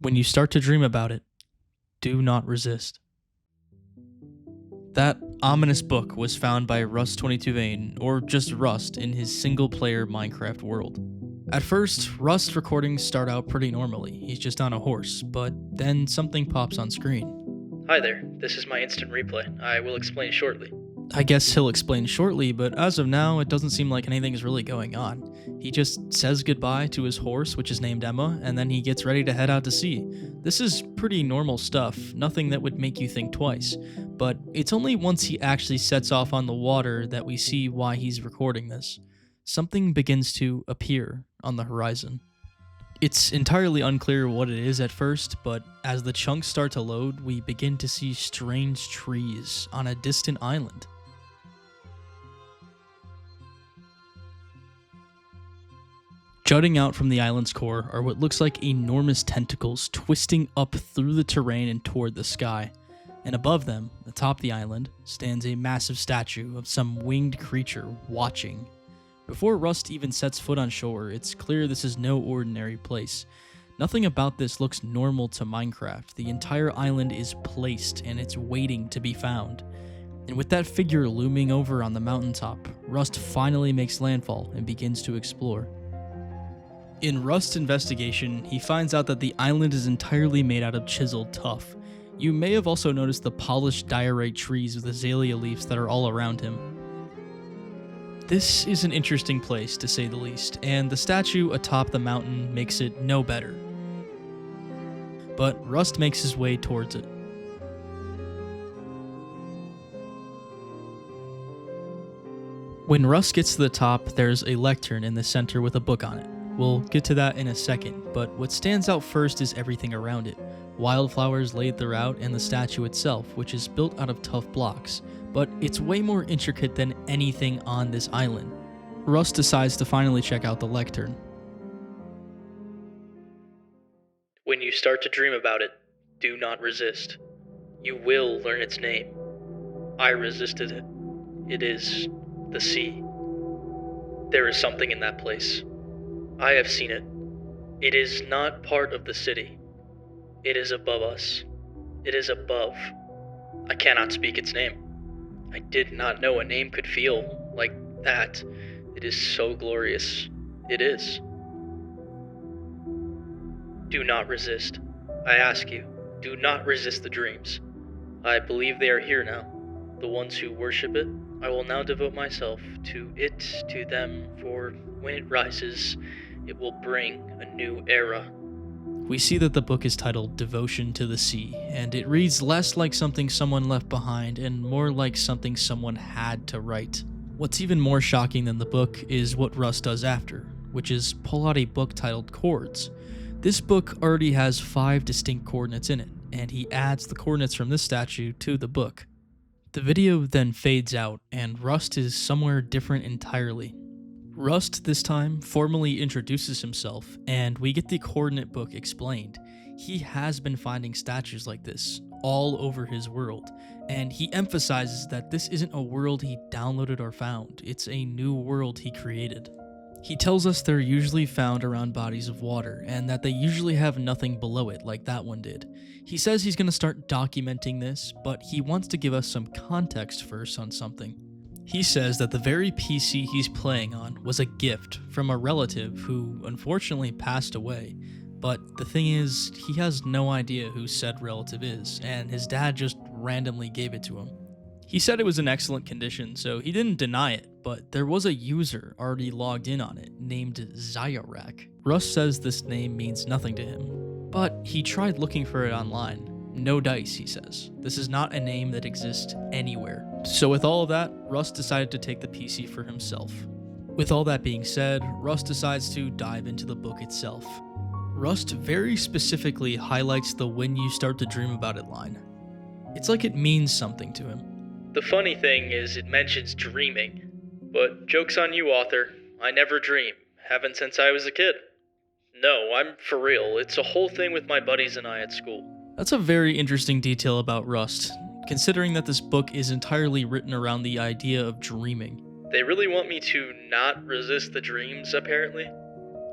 When you start to dream about it, do not resist. That ominous book was found by Rust22Vane, or just Rust, in his single-player Minecraft world. At first, Rust recordings start out pretty normally, he's just on a horse, but then something pops on screen. Hi there, this is my instant replay. I will explain shortly. I guess he'll explain shortly, but as of now, it doesn't seem like anything is really going on. He just says goodbye to his horse, which is named Emma, and then he gets ready to head out to sea. This is pretty normal stuff, nothing that would make you think twice. But it's only once he actually sets off on the water that we see why he's recording this. Something begins to appear on the horizon. It's entirely unclear what it is at first, but as the chunks start to load, we begin to see strange trees on a distant island. Jutting out from the island's core are what looks like enormous tentacles twisting up through the terrain and toward the sky. And above them, atop the island, stands a massive statue of some winged creature watching. Before Rust even sets foot on shore, it's clear this is no ordinary place. Nothing about this looks normal to Minecraft. The entire island is placed and it's waiting to be found. And with that figure looming over on the mountaintop, Rust finally makes landfall and begins to explore. In Rust's investigation, he finds out that the island is entirely made out of chiseled tuff. You may have also noticed the polished diorite trees with azalea leaves that are all around him. This is an interesting place, to say the least, and the statue atop the mountain makes it no better. But Rust makes his way towards it. When Rust gets to the top, there's a lectern in the center with a book on it. We'll get to that in a second, but what stands out first is everything around it. Wildflowers laid throughout and the statue itself, which is built out of tough blocks, but it's way more intricate than anything on this island. Rust decides to finally check out the lectern. When you start to dream about it, do not resist. You will learn its name. I resisted it. It is the sea. There is something in that place. I have seen it. It is not part of the city. It is above us. It is above. I cannot speak its name. I did not know a name could feel like that. It is so glorious. It is. Do not resist. I ask you, do not resist the dreams. I believe they are here now. The ones who worship it, I will now devote myself to it, to them, for when it rises, it will bring a new era. We see that the book is titled Devotion to the Sea, and it reads less like something someone left behind and more like something someone had to write. What's even more shocking than the book is what Rust does after, which is pull out a book titled Chords. This book already has 5 distinct coordinates in it, and he adds the coordinates from this statue to the book. The video then fades out, and Rust is somewhere different entirely. Rust, this time, formally introduces himself, and we get the coordinate book explained. He has been finding statues like this all over his world, and he emphasizes that this isn't a world he downloaded or found, it's a new world he created. He tells us they're usually found around bodies of water, and that they usually have nothing below it like that one did. He says he's going to start documenting this, but he wants to give us some context first on something. He says that the very PC he's playing on was a gift from a relative who unfortunately passed away, but the thing is, he has no idea who said relative is, and his dad just randomly gave it to him. He said it was in excellent condition, so he didn't deny it, but there was a user already logged in on it named Zyorak. Russ says this name means nothing to him, but he tried looking for it online. No dice, he says. This is not a name that exists anywhere. So with all of that, Russ decided to take the PC for himself. With all that being said, Russ decides to dive into the book itself. Rust very specifically highlights the "when you start to dream about it" line. It's like it means something to him. The funny thing is it mentions dreaming, but joke's on you, author. I never dream. Haven't since I was a kid. No, I'm for real. It's a whole thing with my buddies and I at school. That's a very interesting detail about Rust, considering that this book is entirely written around the idea of dreaming. They really want me to not resist the dreams, apparently.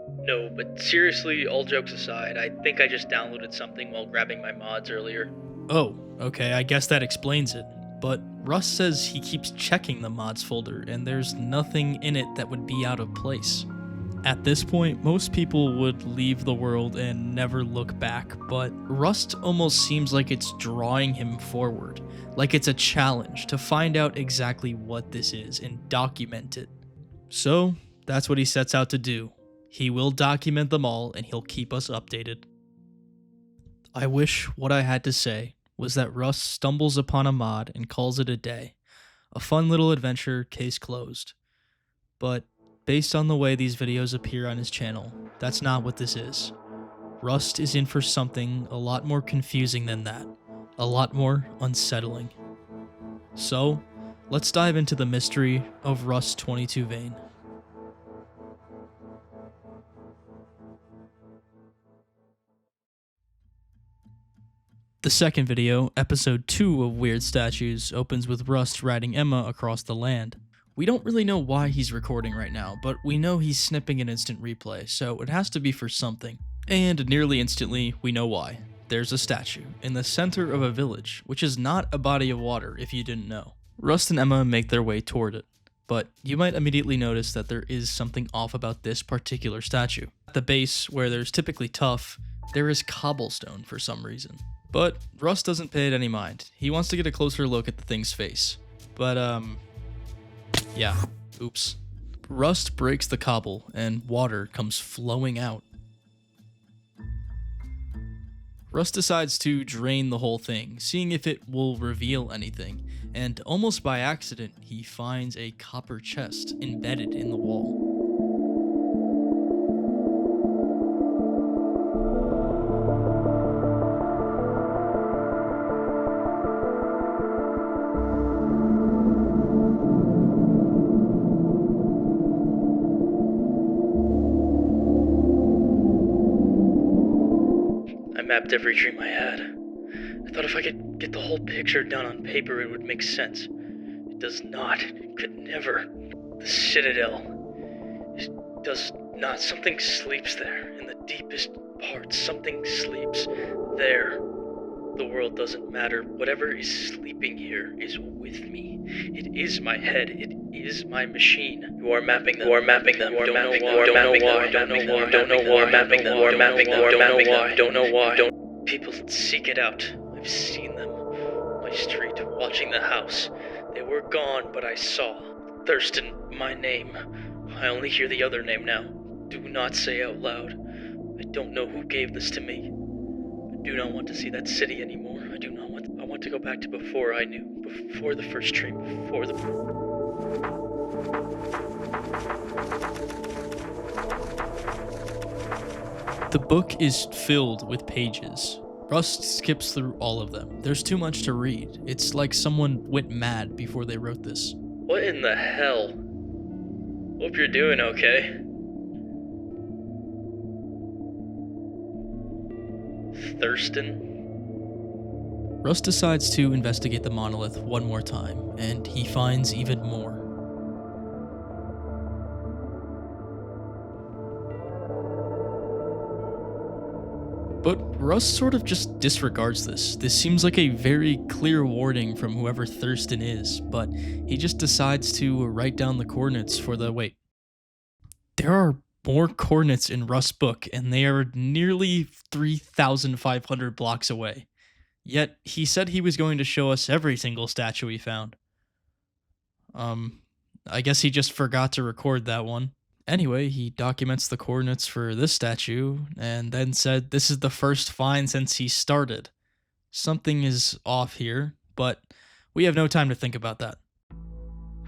No, but seriously, all jokes aside, I think I just downloaded something while grabbing my mods earlier. Oh, okay, I guess that explains it. But Russ says he keeps checking the mods folder and there's nothing in it that would be out of place. At this point, most people would leave the world and never look back, but Rust almost seems like it's drawing him forward, like it's a challenge to find out exactly what this is and document it. So, that's what he sets out to do. He will document them all and he'll keep us updated. I wish what I had to say was that Russ stumbles upon a mod and calls it a day. A fun little adventure, case closed. But based on the way these videos appear on his channel, that's not what this is. Rust is in for something a lot more confusing than that, a lot more unsettling. So, let's dive into the mystery of Rust 22 Vane. The second video, episode 2 of Weird Statues, opens with Rust riding Emma across the land. We don't really know why he's recording right now, but we know he's snipping an instant replay, so it has to be for something. And nearly instantly, we know why. There's a statue in the center of a village, which is not a body of water if you didn't know. Rust and Emma make their way toward it, but you might immediately notice that there is something off about this particular statue. At the base, where there's typically tuff, there is cobblestone for some reason. But Rust doesn't pay it any mind. He wants to get a closer look at the thing's face. But, yeah, oops. Rust breaks the cobble, and water comes flowing out. Rust decides to drain the whole thing, seeing if it will reveal anything, and almost by accident, he finds a copper chest embedded in the wall. I mapped every dream I had. I thought if I could get the whole picture down on paper, it would make sense. It does not. It could never. The Citadel. It does not. Something sleeps there. In the deepest parts, something sleeps there. The world doesn't matter. Whatever is sleeping here is with me. It is my head. It is my machine. You are mapping them. You are mapping them. You are mapping them. Don't know why. Don't know why. Don't know why. Mapping them. You are mapping them. Don't know why. Don't know why. People seek it out. I've seen them. My street, watching the house. They were gone, but I saw. Thurston, my name. I only hear the other name now. Do not say out loud. I don't know who gave this to me. I do not want to see that city anymore. I do not want. I want to go back to before I knew. Before the first dream. Before the. The book is filled with pages. Rust skips through all of them. There's too much to read. It's like someone went mad before they wrote this. What in the hell? Hope you're doing okay. Thurston? Rust decides to investigate the monolith one more time, and he finds even more. But Rust sort of just disregards this. This seems like a very clear warning from whoever Thurston is, but he just decides to write down the coordinates for the... Wait. There are more coordinates in Rust's book, and they are nearly 3,500 blocks away. Yet, he said he was going to show us every single statue he found. I guess he just forgot to record that one. Anyway, he documents the coordinates for this statue, and then said this is the first find since he started. Something is off here, but we have no time to think about that.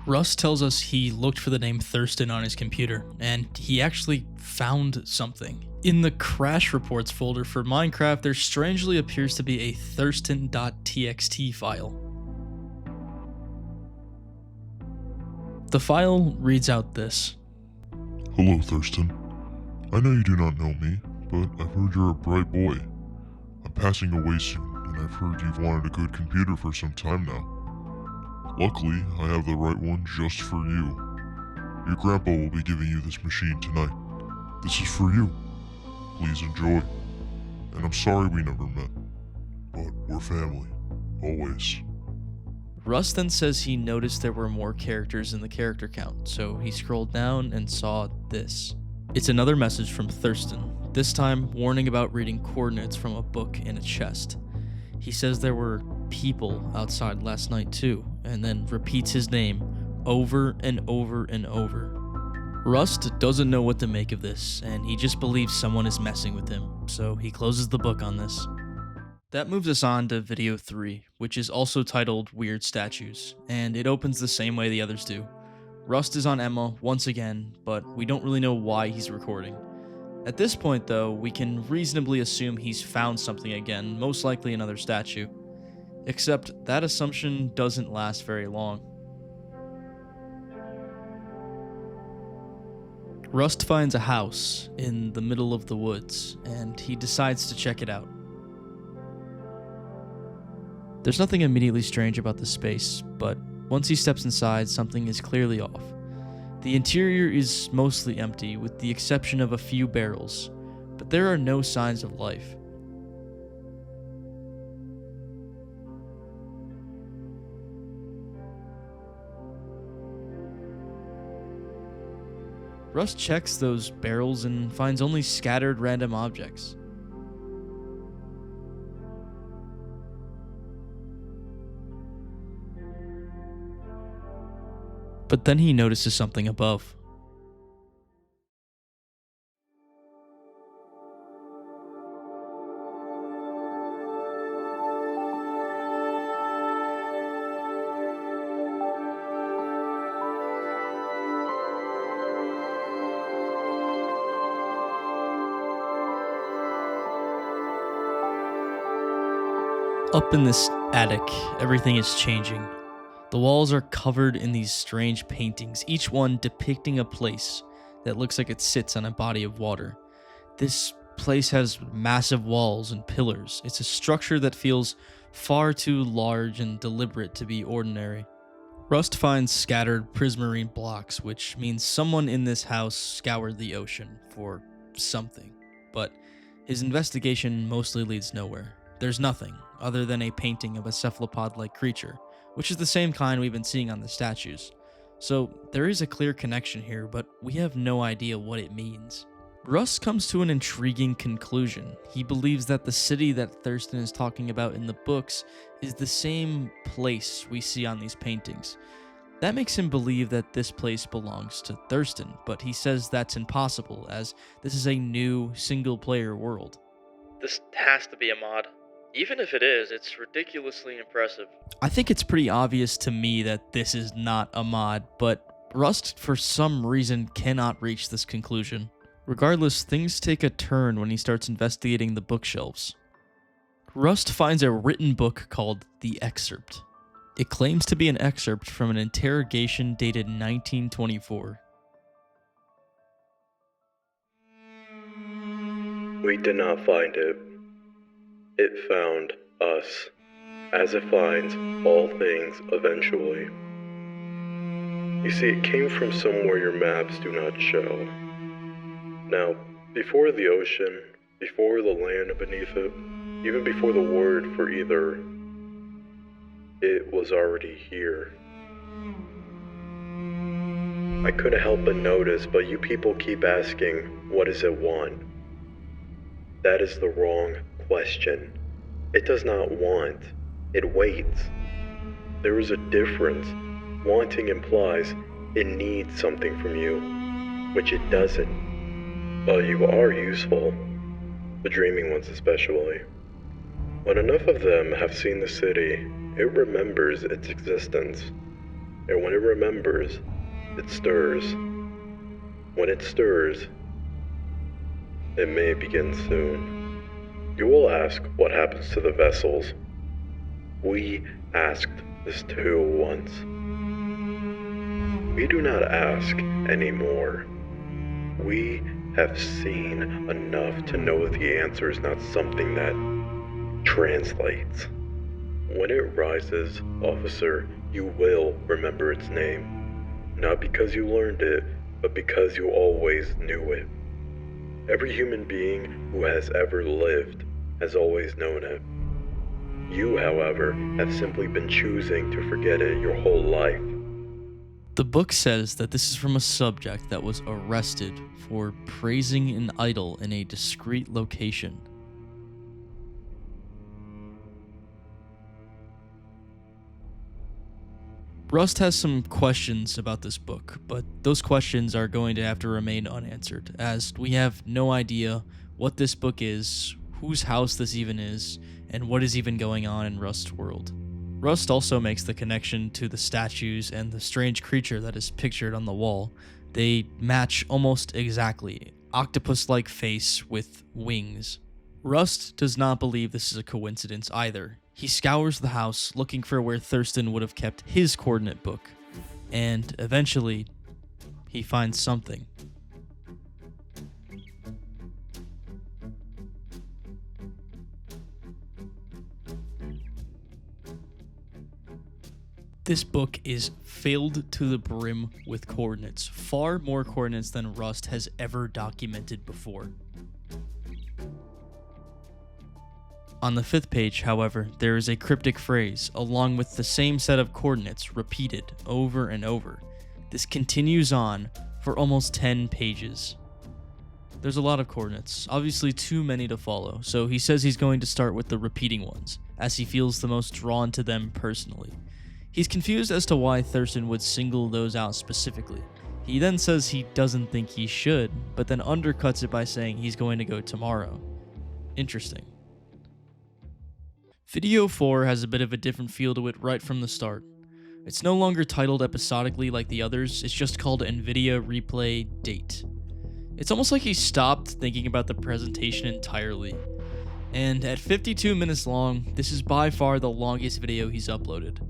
Russ tells us he looked for the name Thurston on his computer, and he actually found something. In the crash reports folder for Minecraft, there strangely appears to be a thurston.txt file. The file reads out this. Hello, Thurston. I know you do not know me, but I've heard you're a bright boy. I'm passing away soon, and I've heard you've wanted a good computer for some time now. Luckily, I have the right one just for you. Your grandpa will be giving you this machine tonight. This is for you. Please enjoy. And I'm sorry we never met, but we're family. Always. Russ then says he noticed there were more characters in the character count, so he scrolled down and saw this. It's another message from Thurston, this time warning about reading coordinates from a book in a chest. He says there were people outside last night too, and then repeats his name over and over and over. Rust doesn't know what to make of this, and he just believes someone is messing with him, so he closes the book on this. That moves us on to video 3, which is also titled Weird Statues, and it opens the same way the others do. Rust is on Emma once again, but we don't really know why he's recording. At this point though, we can reasonably assume he's found something again, most likely another statue. Except that assumption doesn't last very long. Rust finds a house in the middle of the woods, and he decides to check it out. There's nothing immediately strange about the space, but once he steps inside, something is clearly off. The interior is mostly empty, with the exception of a few barrels, but there are no signs of life. Rust checks those barrels and finds only scattered random objects. But then he notices something above. Up in this attic, everything is changing. The walls are covered in these strange paintings, each one depicting a place that looks like it sits on a body of water. This place has massive walls and pillars. It's a structure that feels far too large and deliberate to be ordinary. Rust finds scattered prismarine blocks, which means someone in this house scoured the ocean for something. But his investigation mostly leads nowhere. There's nothing other than a painting of a cephalopod-like creature, which is the same kind we've been seeing on the statues. So there is a clear connection here, but we have no idea what it means. Russ comes to an intriguing conclusion. He believes that the city that Thurston is talking about in the books is the same place we see on these paintings. That makes him believe that this place belongs to Thurston, but he says that's impossible, as this is a new, single-player world. This has to be a mod. Even if it is, it's ridiculously impressive. I think it's pretty obvious to me that this is not a mod, but Rust, for some reason, cannot reach this conclusion. Regardless, things take a turn when he starts investigating the bookshelves. Rust finds a written book called The Excerpt. It claims to be an excerpt from an interrogation dated 1924. We did not find it. It found us, as it finds all things eventually. You see, it came from somewhere your maps do not show. Now, before the ocean, before the land beneath it, even before the word for either, it was already here. I couldn't help but notice, but you people keep asking, what does it want? That is the wrong question. It does not want. It waits. There is a difference. Wanting implies it needs something from you, which it doesn't. But you are useful. The dreaming ones especially. When enough of them have seen the city, it remembers its existence. And when it remembers, it stirs. When it stirs, it may begin soon. You will ask what happens to the vessels. We asked this too once. We do not ask anymore. We have seen enough to know the answer is not something that translates. When it rises, officer, you will remember its name. Not because you learned it, but because you always knew it. Every human being who has ever lived has always known it. You, however, have simply been choosing to forget it your whole life. The book says that this is from a subject that was arrested for praising an idol in a discreet location. Rust has some questions about this book, but those questions are going to have to remain unanswered, as we have no idea what this book is, whose house this even is, and what is even going on in Rust's world. Rust also makes the connection to the statues and the strange creature that is pictured on the wall. They match almost exactly, octopus-like face with wings. Rust does not believe this is a coincidence either. He scours the house looking for where Thurston would have kept his coordinate book, and eventually, he finds something. This book is filled to the brim with coordinates, far more coordinates than Rust has ever documented before. On the 5th page, however, there is a cryptic phrase, along with the same set of coordinates repeated over and over. This continues on for almost 10 pages. There's a lot of coordinates, obviously too many to follow, so he says he's going to start with the repeating ones, as he feels the most drawn to them personally. He's confused as to why Thurston would single those out specifically. He then says he doesn't think he should, but then undercuts it by saying he's going to go tomorrow. Interesting. Video 4 has a bit of a different feel to it right from the start. It's no longer titled episodically like the others, it's just called NVIDIA Replay Date. It's almost like he stopped thinking about the presentation entirely. And at 52 minutes long, this is by far the longest video he's uploaded.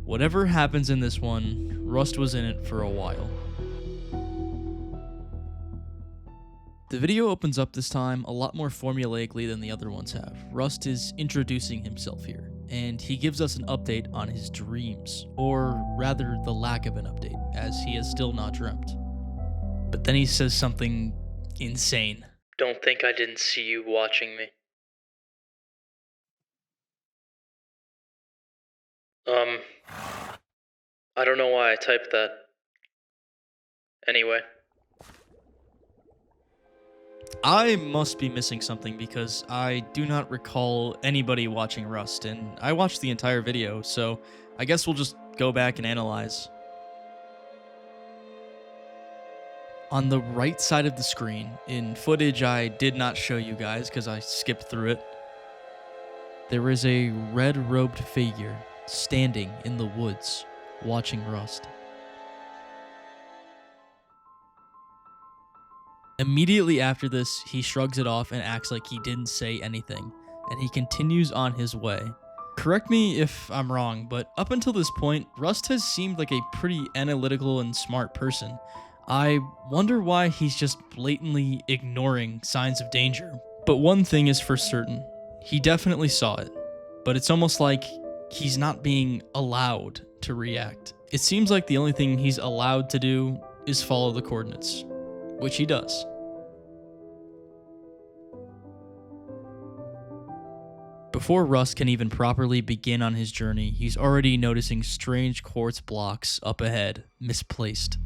Whatever happens in this one, Rust was in it for a while. The video opens up this time a lot more formulaically than the other ones have. Rust is introducing himself here, and he gives us an update on his dreams, or rather the lack of an update, as he has still not dreamt. But then he says something insane. Don't think I didn't see you watching me. I don't know why I typed that. Anyway. I must be missing something because I do not recall anybody watching Rust, and I watched the entire video, so I guess we'll just go back and analyze. On the right side of the screen, in footage I did not show you guys because I skipped through it, there is a red-robed figure standing in the woods, watching Rust. Immediately after this, he shrugs it off and acts like he didn't say anything, and he continues on his way. Correct me if I'm wrong, but up until this point, Rust has seemed like a pretty analytical and smart person. I wonder why he's just blatantly ignoring signs of danger. But one thing is for certain, he definitely saw it, but it's almost like he's not being allowed to react. It seems like the only thing he's allowed to do is follow the coordinates, which he does. Before Rust can even properly begin on his journey, he's already noticing strange quartz blocks up ahead, misplaced.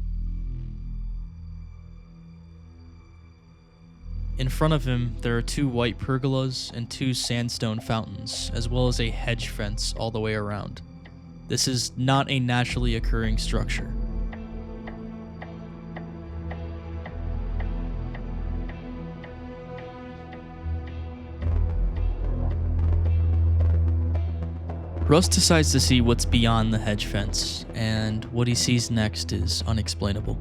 In front of him, there are 2 white pergolas and 2 sandstone fountains, as well as a hedge fence all the way around. This is not a naturally occurring structure. Rust decides to see what's beyond the hedge fence, and what he sees next is unexplainable.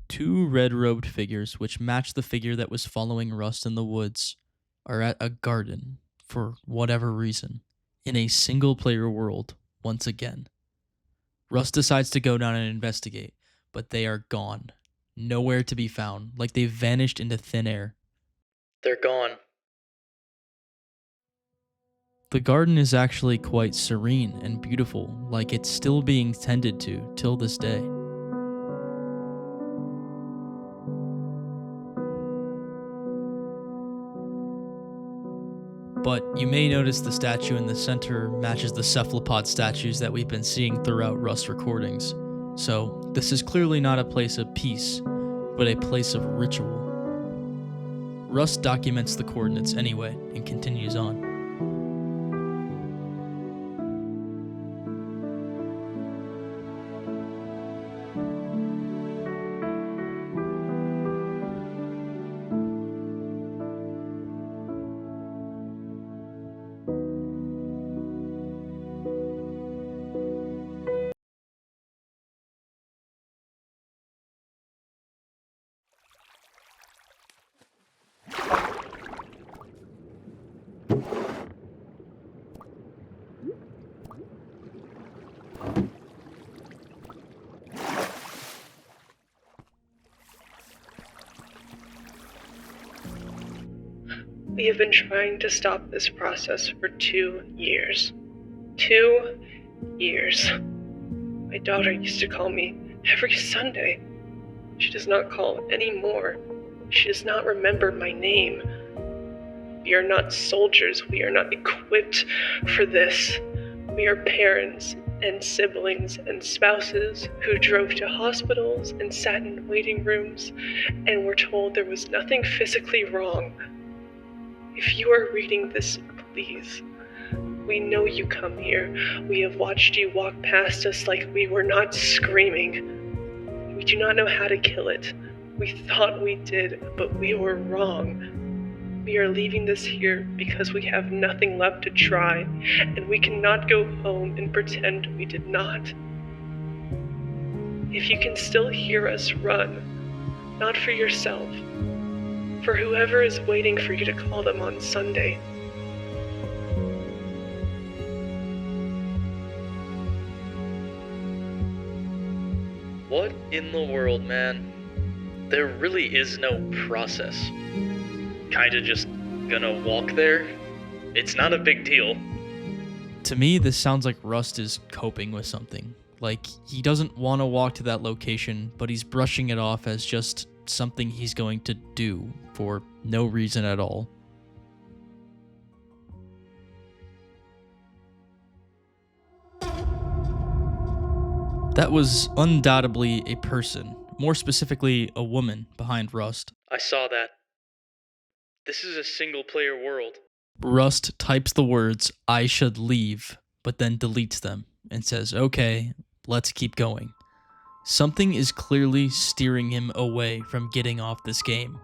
Two red-robed figures, which match the figure that was following Rust in the woods, are at a garden, for whatever reason, in a single-player world once again. Russ decides to go down and investigate, but they are gone. Nowhere to be found, like they vanished into thin air. They're gone. The garden is actually quite serene and beautiful, like it's still being tended to till this day. But you may notice the statue in the center matches the cephalopod statues that we've been seeing throughout Rust's recordings. So this is clearly not a place of peace, but a place of ritual. Rust documents the coordinates anyway and continues on. We have been trying to stop this process for 2 years. 2 years. My daughter used to call me every Sunday. She does not call anymore. She does not remember my name. We are not soldiers. We are not equipped for this. We are parents and siblings and spouses who drove to hospitals and sat in waiting rooms and were told there was nothing physically wrong. If you are reading this, please. We know you come here. We have watched you walk past us like we were not screaming. We do not know how to kill it. We thought we did, but we were wrong. We are leaving this here because we have nothing left to try, and we cannot go home and pretend we did not. If you can still hear us, run. Not for yourself. For whoever is waiting for you to call them on Sunday. What in the world, man? There really is no process. Kinda just gonna walk there? It's not a big deal. To me, this sounds like Rust is coping with something. Like, he doesn't want to walk to that location, but he's brushing it off as just something he's going to do for no reason at all. That was undoubtedly a person, more specifically a woman, behind Rust. I saw that. This is a single-player world. Rust types the words, "I should leave," but then deletes them and says, "Okay, let's keep going." Something is clearly steering him away from getting off this game.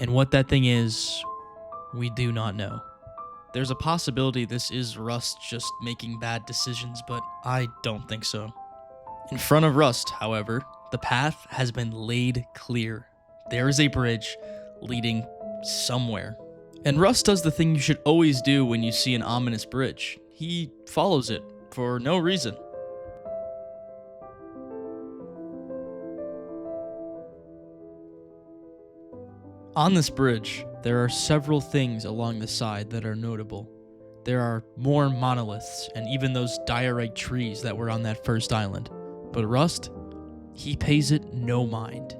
And what that thing is, we do not know. There's a possibility this is Rust just making bad decisions, but I don't think so. In front of Rust, however, the path has been laid clear. There is a bridge leading somewhere. And Rust does the thing you should always do when you see an ominous bridge. He follows it for no reason. On this bridge, there are several things along the side that are notable. There are more monoliths and even those diorite trees that were on that first island. But Rust, he pays it no mind.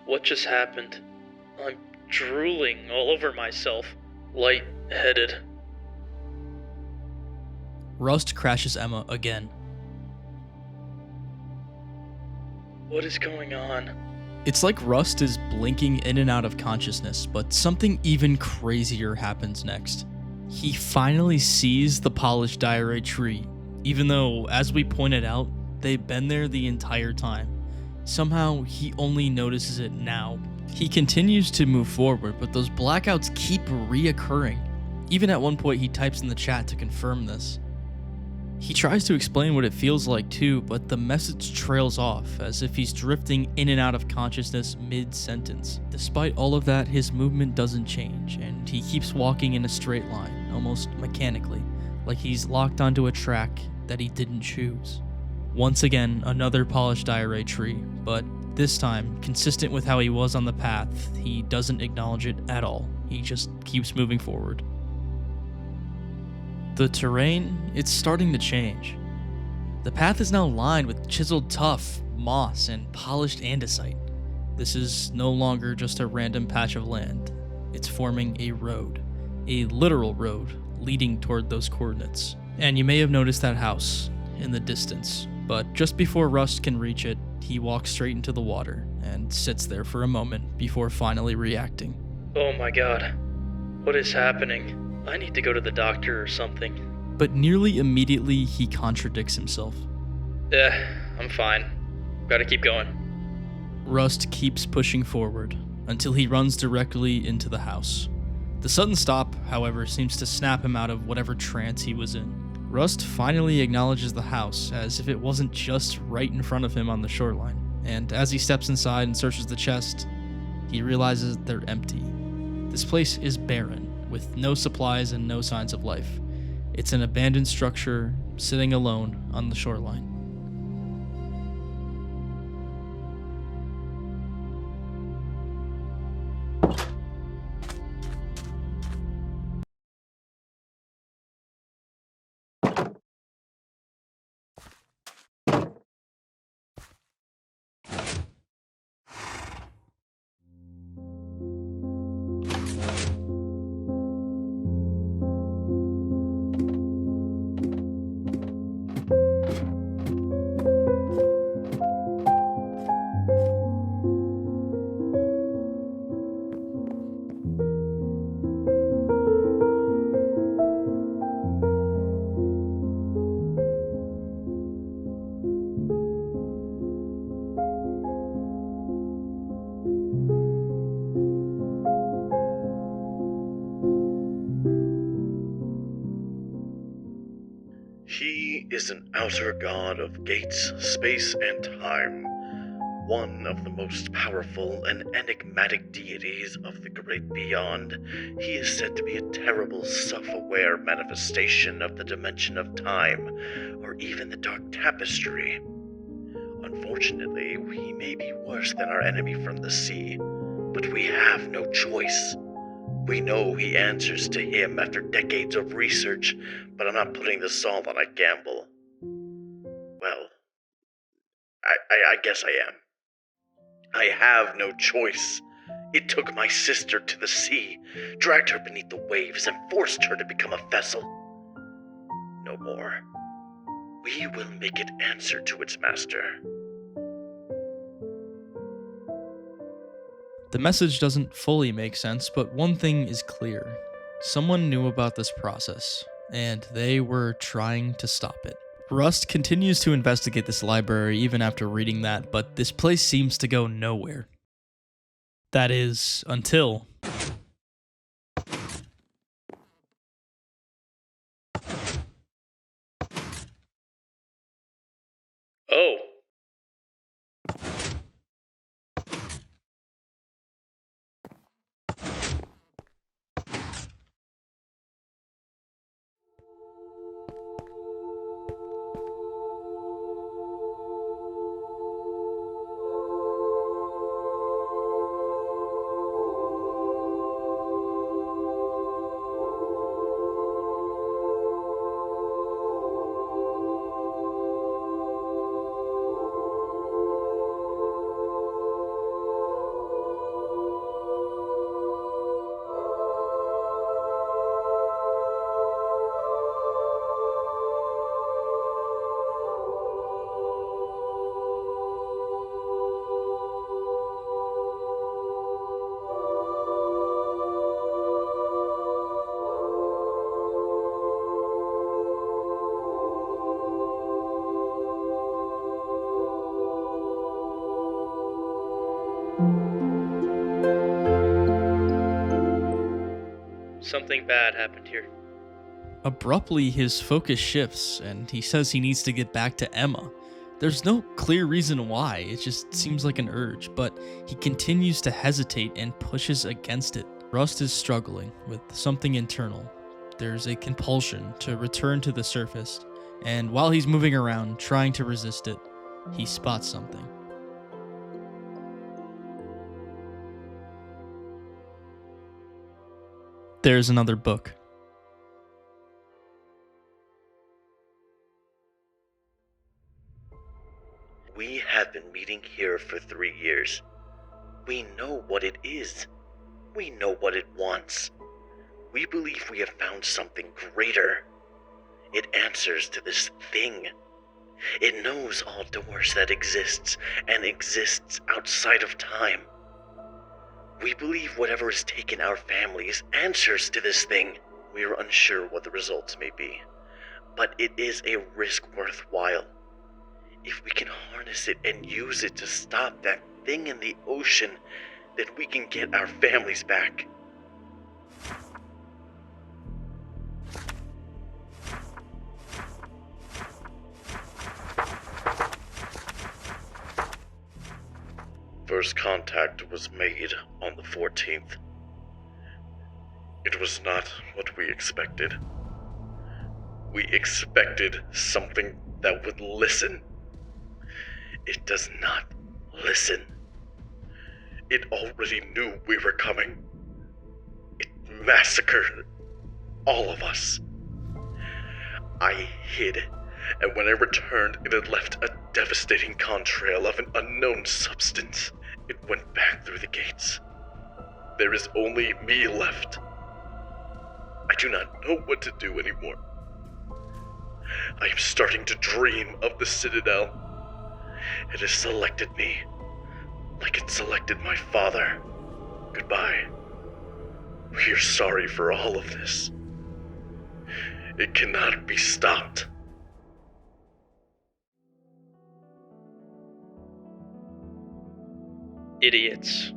What just happened? I'm drooling all over myself. Light-headed. Rust crashes Emma again. What is going on? It's like Rust is blinking in and out of consciousness, but something even crazier happens next. He finally sees the polished diorite tree, even though, as we pointed out, they've been there the entire time. Somehow, he only notices it now. He continues to move forward, but those blackouts keep reoccurring. Even at one point, he types in the chat to confirm this. He tries to explain what it feels like too, but the message trails off as if he's drifting in and out of consciousness mid-sentence. Despite all of that, his movement doesn't change, and he keeps walking in a straight line, almost mechanically, like he's locked onto a track that he didn't choose. Once again, another polished diarrhea tree, but this time, consistent with how he was on the path, he doesn't acknowledge it at all. He just keeps moving forward. The terrain, it's starting to change. The path is now lined with chiseled tuff, moss, and polished andesite. This is no longer just a random patch of land. It's forming a road, a literal road, leading toward those coordinates. And you may have noticed that house in the distance, but just before Rust can reach it, he walks straight into the water and sits there for a moment before finally reacting. Oh my god. What is happening? I need to go to the doctor or something. But nearly immediately, he contradicts himself. I'm fine. Gotta keep going. Rust keeps pushing forward until he runs directly into the house. The sudden stop, however, seems to snap him out of whatever trance he was in. Rust finally acknowledges the house as if it wasn't just right in front of him on the shoreline, and as he steps inside and searches the chest, he realizes they're empty. This place is barren, with no supplies and no signs of life. It's an abandoned structure sitting alone on the shoreline. He is an outer god of gates, space, and time, one of the most powerful and enigmatic deities of the great beyond. He is said to be a terrible, self-aware manifestation of the dimension of time, or even the dark tapestry. Unfortunately, he may be worse than our enemy from the sea, but we have no choice. We know he answers to him after decades of research, but I'm not putting this all on a gamble. Well, I guess I am. I have no choice. It took my sister to the sea, dragged her beneath the waves, and forced her to become a vessel. No more. We will make it answer to its master. The message doesn't fully make sense, but one thing is clear. Someone knew about this process, and they were trying to stop it. Rust continues to investigate this library even after reading that, but this place seems to go nowhere. That is, until... Oh. Something bad happened here. Abruptly, his focus shifts, and he says he needs to get back to Emma. There's no clear reason why, it just seems like an urge, but he continues to hesitate and pushes against it. Rust is struggling with something internal. There's a compulsion to return to the surface, and while he's moving around, trying to resist it, he spots something. There's another book. We have been meeting here for 3 years. We know what it is. We know what it wants. We believe we have found something greater. It answers to this thing. It knows all doors that exists and exists outside of time. We believe whatever has taken our families answers to this thing. We are unsure what the results may be, but it is a risk worthwhile. If we can harness it and use it to stop that thing in the ocean, then we can get our families back. First contact was made on the 14th. It was not what we expected. We expected something that would listen. It does not listen. It already knew we were coming. It massacred all of us. I hid, and when I returned, it had left a devastating contrail of an unknown substance. It went back through the gates. There is only me left. I do not know what to do anymore. I am starting to dream of the Citadel. It has selected me, like it selected my father. Goodbye. We are sorry for all of this. It cannot be stopped. Idiots.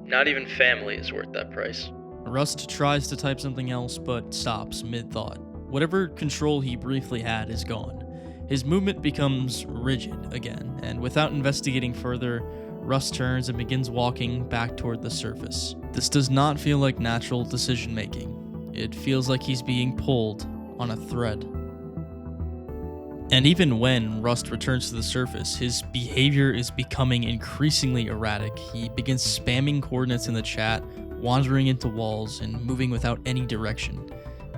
Not even family is worth that price. Rust tries to type something else, but stops mid-thought. Whatever control he briefly had is gone. His movement becomes rigid again, and without investigating further, Rust turns and begins walking back toward the surface. This does not feel like natural decision-making. It feels like he's being pulled on a thread. And even when Rust returns to the surface, his behavior is becoming increasingly erratic. He begins spamming coordinates in the chat, wandering into walls, and moving without any direction.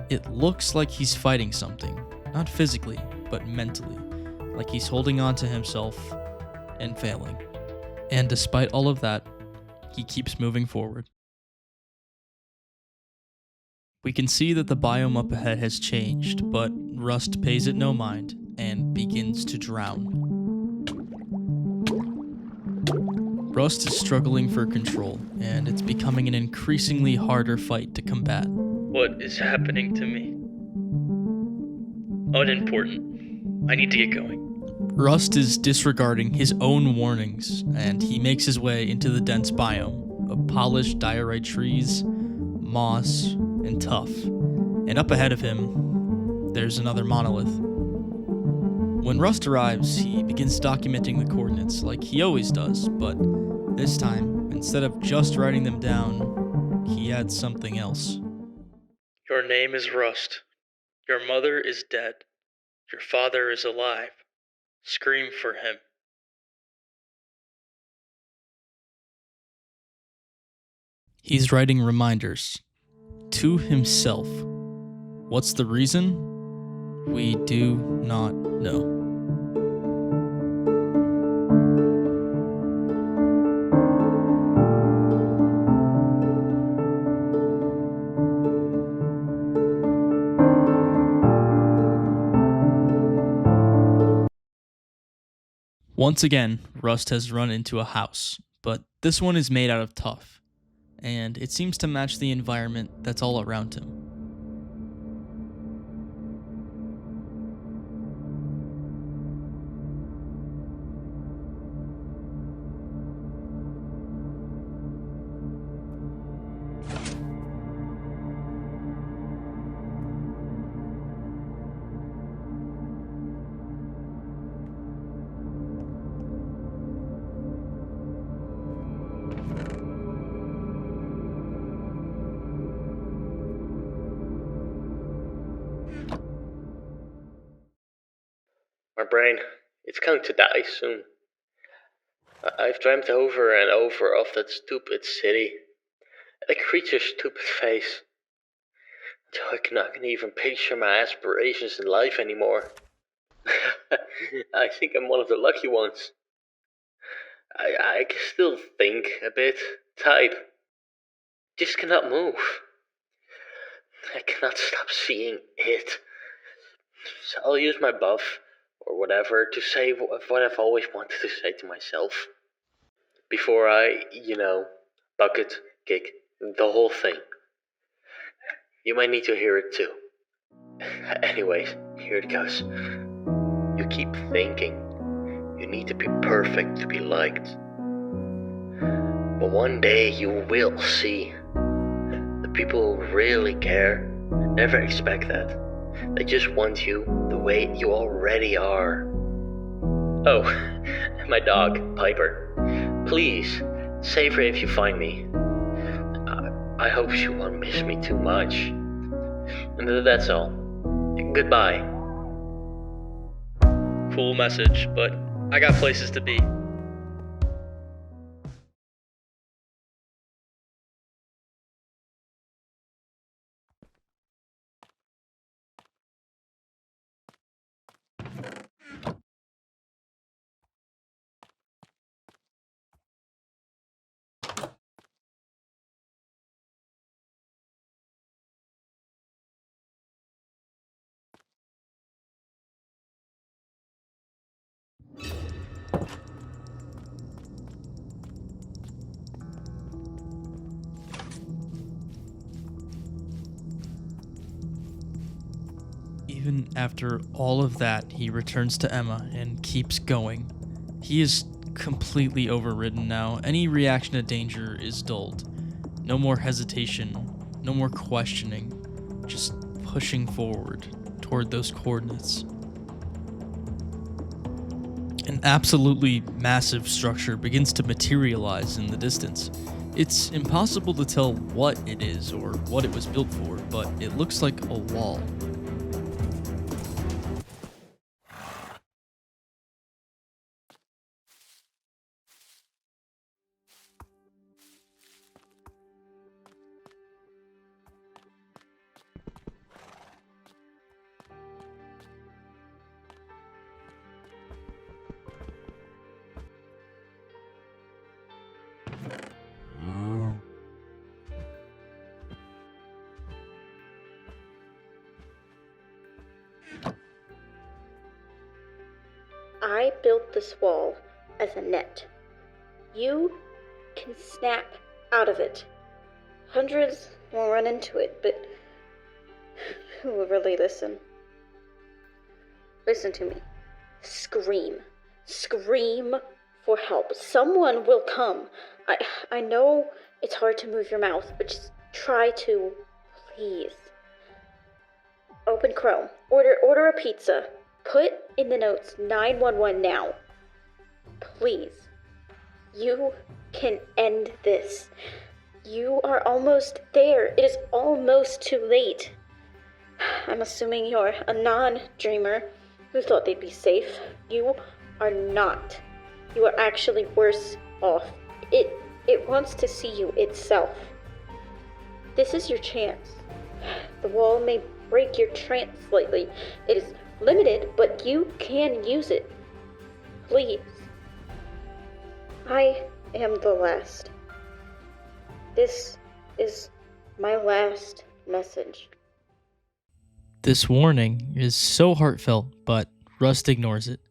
It looks like he's fighting something, not physically, but mentally, like he's holding on to himself and failing. And despite all of that, he keeps moving forward. We can see that the biome up ahead has changed, but Rust pays it no mind and begins to drown. Rust is struggling for control, and it's becoming an increasingly harder fight to combat. What is happening to me? Unimportant. I need to get going. Rust is disregarding his own warnings, and he makes his way into the dense biome of polished diorite trees, moss, and tuff. And up ahead of him, there's another monolith. When Rust arrives, he begins documenting the coordinates like he always does, but this time, instead of just writing them down, he adds something else. Your name is Rust. Your mother is dead. Your father is alive. Scream for him. He's writing reminders to himself. What's the reason? We do not know. Once again, Rust has run into a house, but this one is made out of tuff, and it seems to match the environment that's all around him. brain, it's going to die soon. I've dreamt over and over of that stupid city. The creature's stupid face. Until I cannot even picture my aspirations in life anymore. I think I'm one of the lucky ones. I can still think a bit, type. Just cannot move. I cannot stop seeing it. So I'll use my buff, or whatever, to say what I've always wanted to say to myself. Before I, bucket, kick, the whole thing. You might need to hear it too. Anyways, here it goes. You keep thinking you need to be perfect to be liked. But one day you will see. The people who really care never expect that. They just want you the way you already are. Oh, my dog, Piper. Please, save her if you find me. I hope she won't miss me too much. And that's all. Goodbye. Cool message, but I got places to be. Even after all of that, he returns to Emma and keeps going. He is completely overridden now. Any reaction to danger is dulled. No more hesitation, no more questioning, just pushing forward toward those coordinates. An absolutely massive structure begins to materialize in the distance. It's impossible to tell what it is or what it was built for, but it looks like a wall. I built this wall as a net. You can snap out of it. Hundreds will run into it, but who will really listen? Listen to me. Scream. Scream for help. Someone will come. I know it's hard to move your mouth, but just try to, please. Open Chrome. Order a pizza. Put in the notes 911 now. Please. You can end this. You are almost there. It is almost too late. I'm assuming you're a non-dreamer who thought they'd be safe. You are not. You are actually worse off. It wants to see you itself. This is your chance. The wall may break your trance slightly. It is limited, but you can use it. Please. I am the last. This is my last message. This warning is so heartfelt, but Rust ignores it.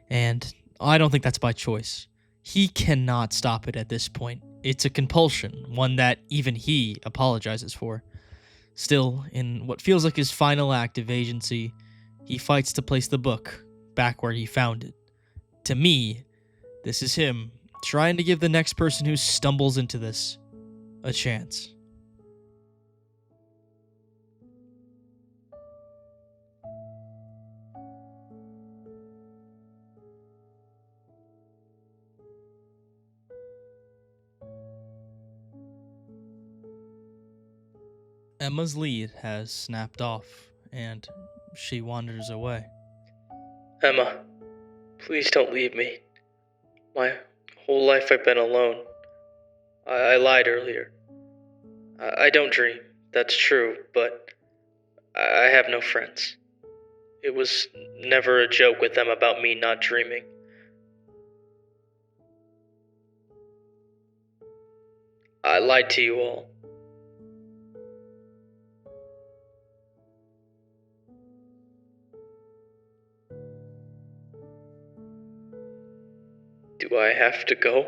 And I don't think that's by choice. He cannot stop it at this point. It's a compulsion, one that even he apologizes for. Still, in what feels like his final act of agency, he fights to place the book back where he found it. To me, this is him trying to give the next person who stumbles into this a chance. Emma's lead has snapped off, and she wanders away. Emma, Please don't leave me. My whole life I've been alone. I lied earlier. I don't dream, that's true, but I have no friends. It was never a joke with them about me not dreaming. I lied to you all. Do I have to go?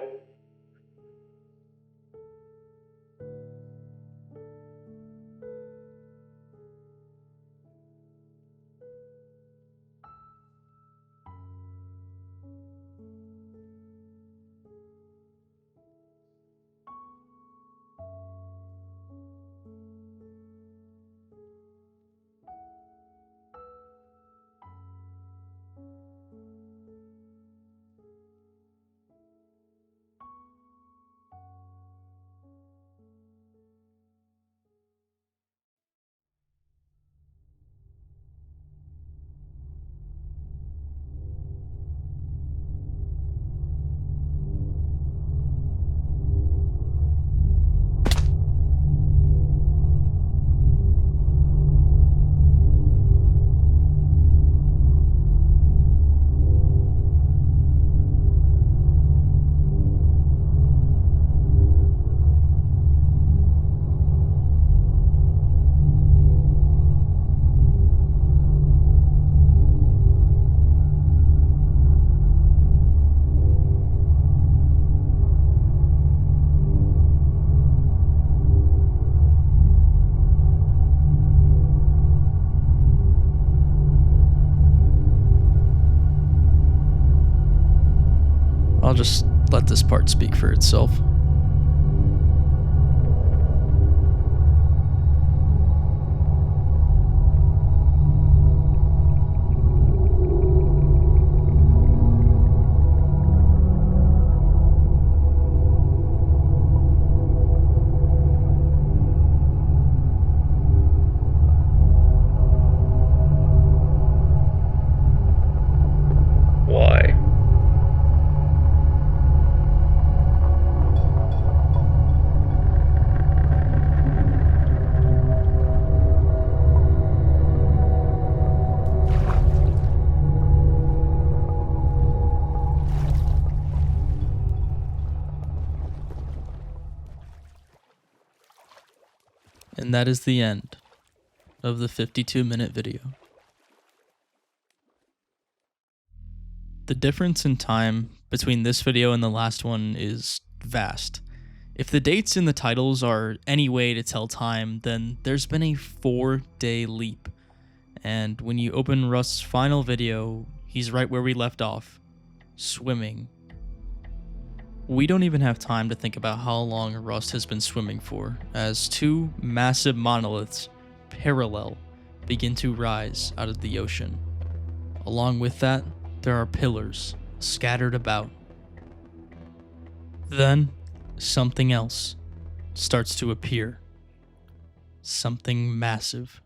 I'll just let this part speak for itself. Why? And that is the end of the 52-minute video. The difference in time between this video and the last one is vast. If the dates in the titles are any way to tell time, then there's been a 4-day leap. And when you open Rust's final video, he's right where we left off, swimming. We don't even have time to think about how long Rust has been swimming for, as two massive monoliths, parallel, begin to rise out of the ocean. Along with that, there are pillars scattered about. Then, something else starts to appear. Something massive.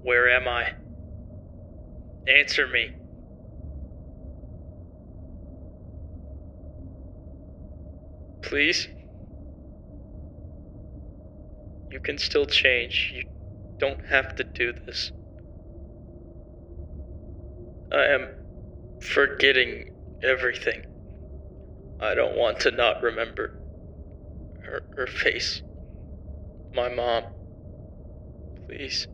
Where am I? Answer me. Please? You can still change. You don't have to do this. I am forgetting everything. I don't want to not remember her face. My mom. Please.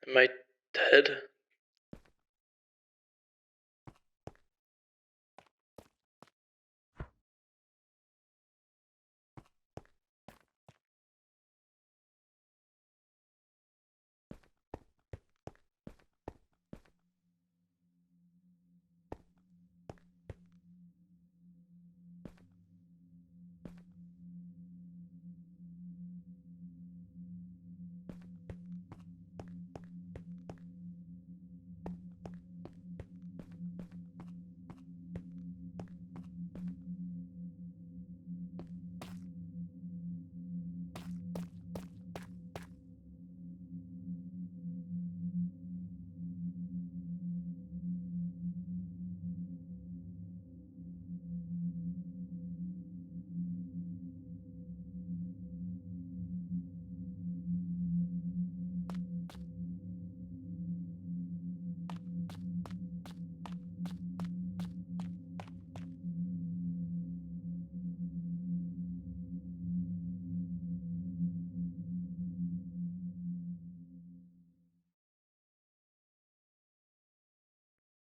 Am I dead?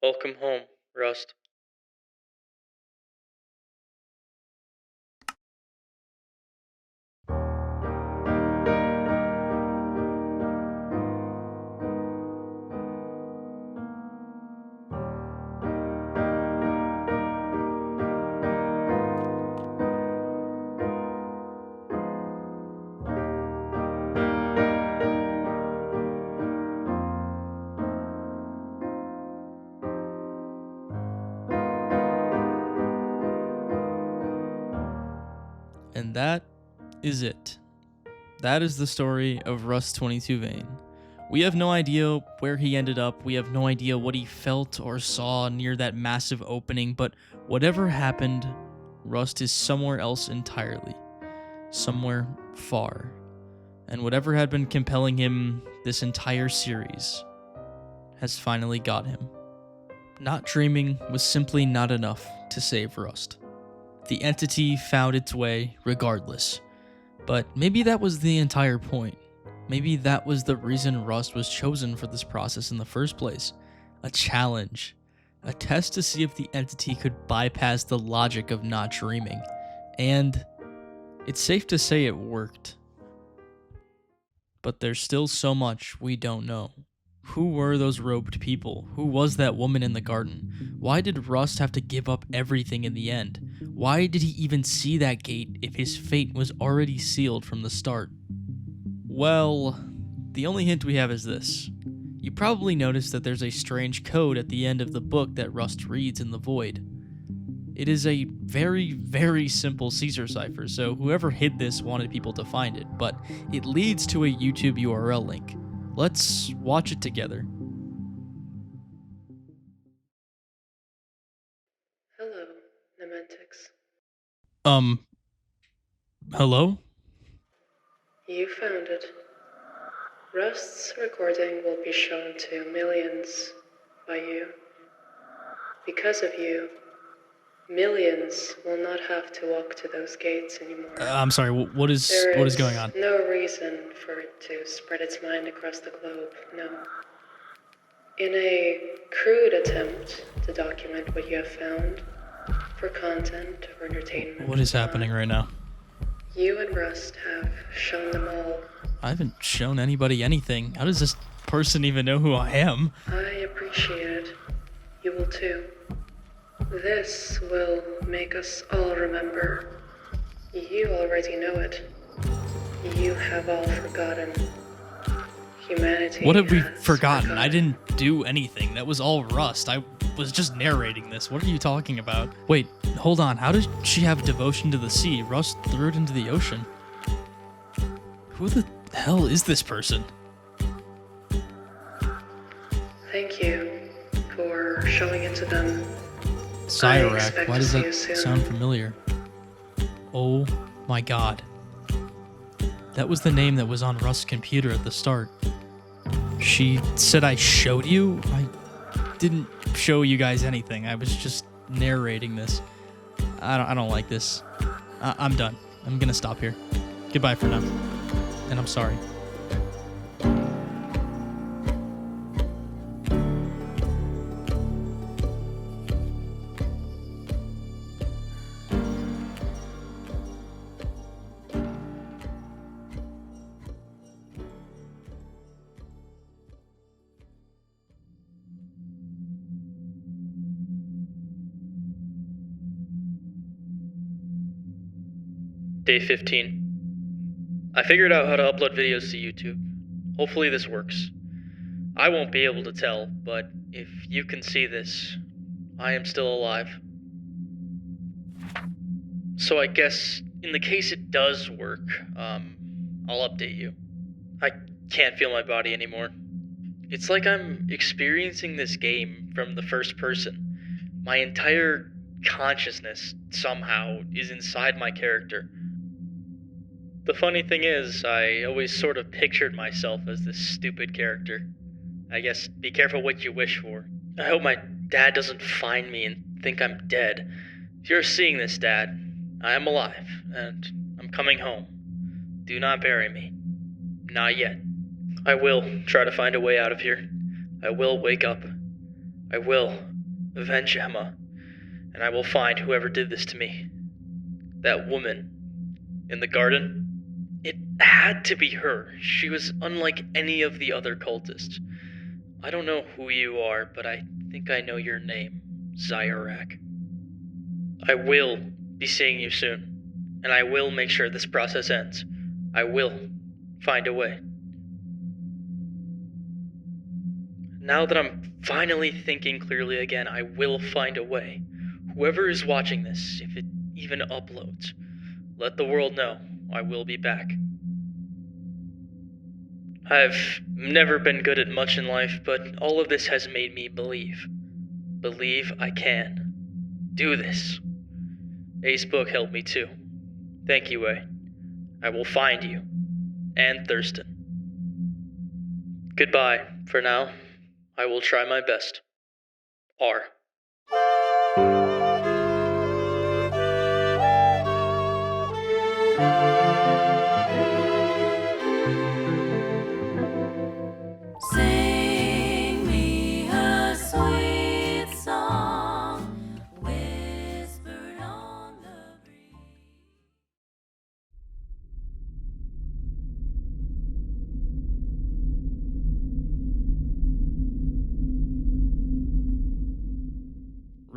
Welcome home, Rust. And that is it. That is the story of Rust 22 Vane. We have no idea where he ended up. We have no idea what he felt or saw near that massive opening, but whatever happened, Rust is somewhere else entirely. Somewhere far. And whatever had been compelling him this entire series has finally got him. Not dreaming was simply not enough to save Rust. The entity found its way regardless. But maybe that was the entire point. Maybe that was the reason Rust was chosen for this process in the first place. A challenge. A test to see if the entity could bypass the logic of not dreaming. And it's safe to say it worked. But there's still so much we don't know. Who were those robed people? Who was that woman in the garden? Why did Rust have to give up everything in the end? Why did he even see that gate if his fate was already sealed from the start? Well, the only hint we have is this. You probably noticed that there's a strange code at the end of the book that Rust reads in the void. It is a very, very simple Caesar cipher, so whoever hid this wanted people to find it, but it leads to a YouTube URL link. Let's watch it together. Hello, Nementics. Hello? You found it. Rust's recording will be shown to millions by you. Because of you, millions will not have to walk to those gates anymore. I'm sorry, what is going on? There is no reason for it to spread its mind across the globe, no. In a crude attempt to document what you have found, for content or entertainment. What is happening right now? You and Rust have shown them all. I haven't shown anybody anything. How does this person even know who I am? I appreciate it. You will too. This will make us all remember. You already know it. You have all forgotten. Humanity. What have we has forgotten? I didn't do anything. That was all Rust. I was just narrating this. What are you talking about? Wait, hold on. How does she have devotion to the sea? Rust threw it into the ocean. Who the hell is this person? Thank you for showing it to them. Zyorak. Why does see that you soon. sound familiar? Oh my god. That was the name that was on Rust's computer at the start. She said I showed you? I didn't show you guys anything. I was just narrating this. I don't like this. I'm done. I'm gonna stop here. Goodbye for now. And I'm sorry. Day 15. I figured out how to upload videos to YouTube. Hopefully this works. I won't be able to tell, but if you can see this, I am still alive. So I guess, in the case it does work, I'll update you. I can't feel my body anymore. It's like I'm experiencing this game from the first person. My entire consciousness, somehow, is inside my character. The funny thing is, I always sort of pictured myself as this stupid character. I guess be careful what you wish for. I hope my dad doesn't find me and think I'm dead. If you're seeing this, Dad, I am alive, and I'm coming home. Do not bury me. Not yet. I will try to find a way out of here. I will wake up. I will avenge Emma, and I will find whoever did this to me. That woman in the garden? It had to be her. She was unlike any of the other cultists. I don't know who you are, but I think I know your name, Zyorak. I will be seeing you soon, and I will make sure this process ends. I will find a way. Now that I'm finally thinking clearly again, I will find a way. Whoever is watching this, if it even uploads, let the world know I will be back. I've never been good at much in life, but all of this has made me believe. Believe I can. Do this. A's book helped me too. Thank you, A. I will find you. And Thurston. Goodbye, for now. I will try my best. R. Sing me a sweet song.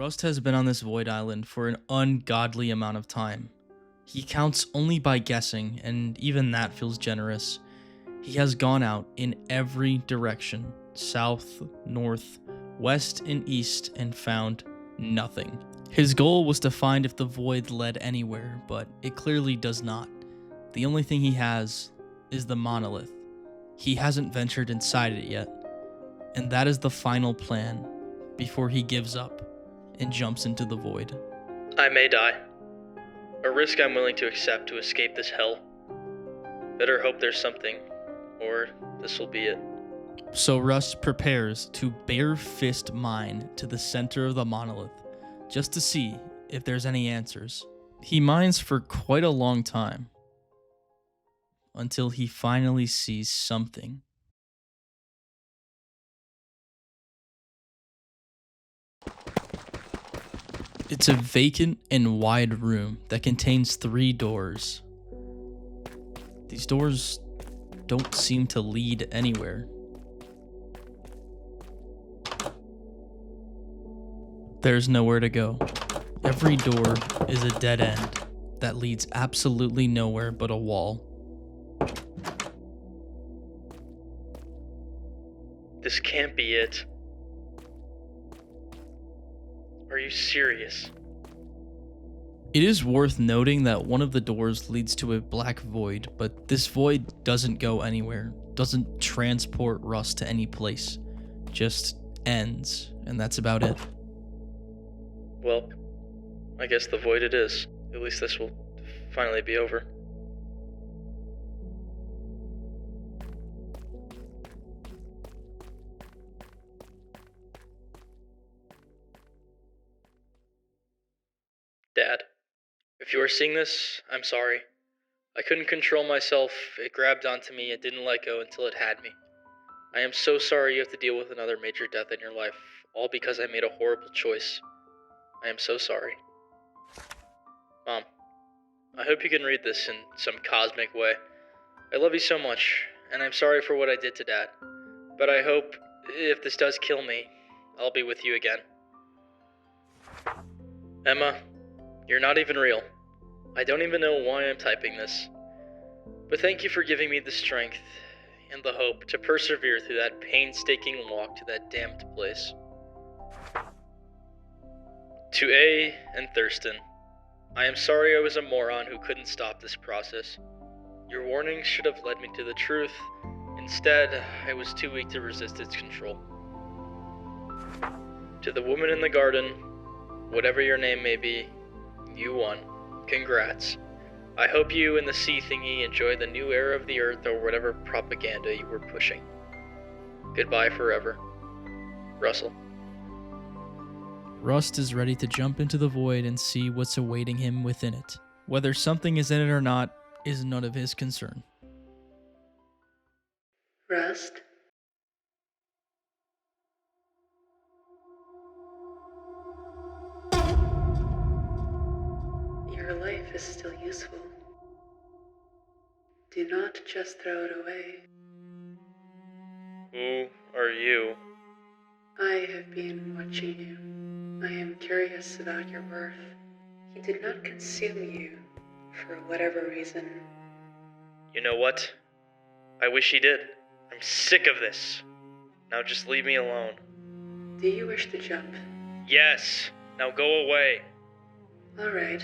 Rust has been on this void island for an ungodly amount of time. He counts only by guessing, and even that feels generous. He has gone out in every direction, south, north, west, and east, and found nothing. His goal was to find if the void led anywhere, but it clearly does not. The only thing he has is the monolith. He hasn't ventured inside it yet, and that is the final plan before he gives up and jumps into the void. I may die. A risk I'm willing to accept to escape this hell. Better hope there's something, or this will be it. So Rust prepares to bare fist mine to the center of the monolith, just to see if there's any answers. He mines for quite a long time, until he finally sees something. It's a vacant and wide room that contains 3 doors. These doors don't seem to lead anywhere. There's nowhere to go. Every door is a dead end that leads absolutely nowhere but a wall. This can't be it. Are you serious? It is worth noting that one of the doors leads to a black void, but this void doesn't go anywhere, doesn't transport Rust to any place, just ends, and that's about it. Well, I guess the void it is. At least this will finally be over. Dad, if you are seeing this, I'm sorry. I couldn't control myself, it grabbed onto me and didn't let go until it had me. I am so sorry you have to deal with another major death in your life, all because I made a horrible choice. I am so sorry. Mom, I hope you can read this in some cosmic way. I love you so much, and I'm sorry for what I did to Dad. But I hope, if this does kill me, I'll be with you again. Emma, you're not even real. I don't even know why I'm typing this. But thank you for giving me the strength and the hope to persevere through that painstaking walk to that damned place. To A and Thurston, I am sorry I was a moron who couldn't stop this process. Your warnings should have led me to the truth. Instead, I was too weak to resist its control. To the woman in the garden, whatever your name may be, you won. Congrats. I hope you and the sea thingy enjoy the new era of the earth or whatever propaganda you were pushing. Goodbye forever. Russell. Rust is ready to jump into the void and see what's awaiting him within it. Whether something is in it or not is none of his concern. Rust? Your life is still useful. Do not just throw it away. Who are you? I have been watching you. I am curious about your birth. He did not consume you, for whatever reason. You know what? I wish he did. I'm sick of this. Now just leave me alone. Do you wish to jump? Yes. Now go away. Alright,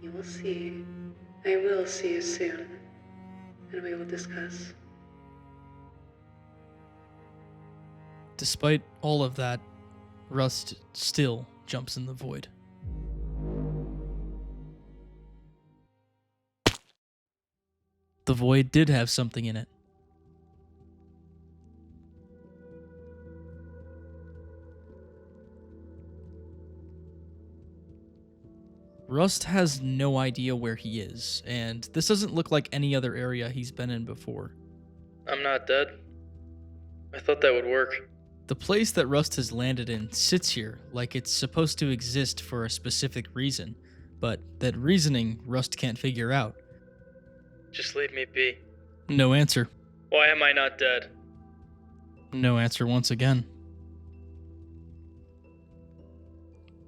you will see. I will see you soon, and we will discuss. Despite all of that, Rust still jumps in the void. The void did have something in it. Rust has no idea where he is, and this doesn't look like any other area he's been in before. I'm not dead. I thought that would work. The place that Rust has landed in sits here like it's supposed to exist for a specific reason, but that reasoning Rust can't figure out. Just leave me be. No answer. Why am I not dead? No answer once again.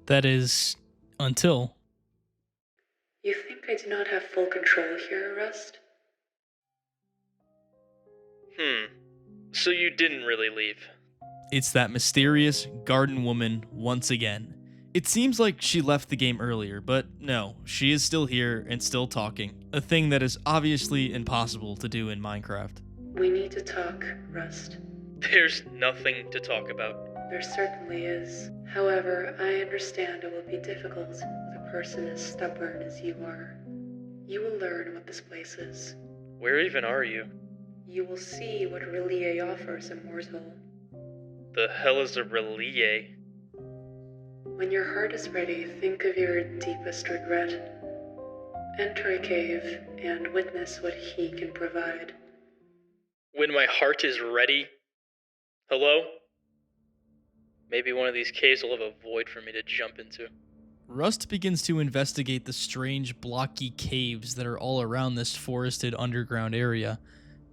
That is, until. You think I do not have full control here, Rust? So you didn't really leave. It's that mysterious garden woman once again. It seems like she left the game earlier, but no, she is still here and still talking, a thing that is obviously impossible to do in Minecraft. We need to talk, Rust. There's nothing to talk about. There certainly is. However, I understand it will be difficult with a person as stubborn as you are. You will learn what this place is. Where even are you? You will see what Relie offers a mortal. The hell is a Relie? When your heart is ready, think of your deepest regret. Enter a cave and witness what he can provide. When my heart is ready? Hello? Maybe one of these caves will have a void for me to jump into. Rust begins to investigate the strange blocky caves that are all around this forested underground area,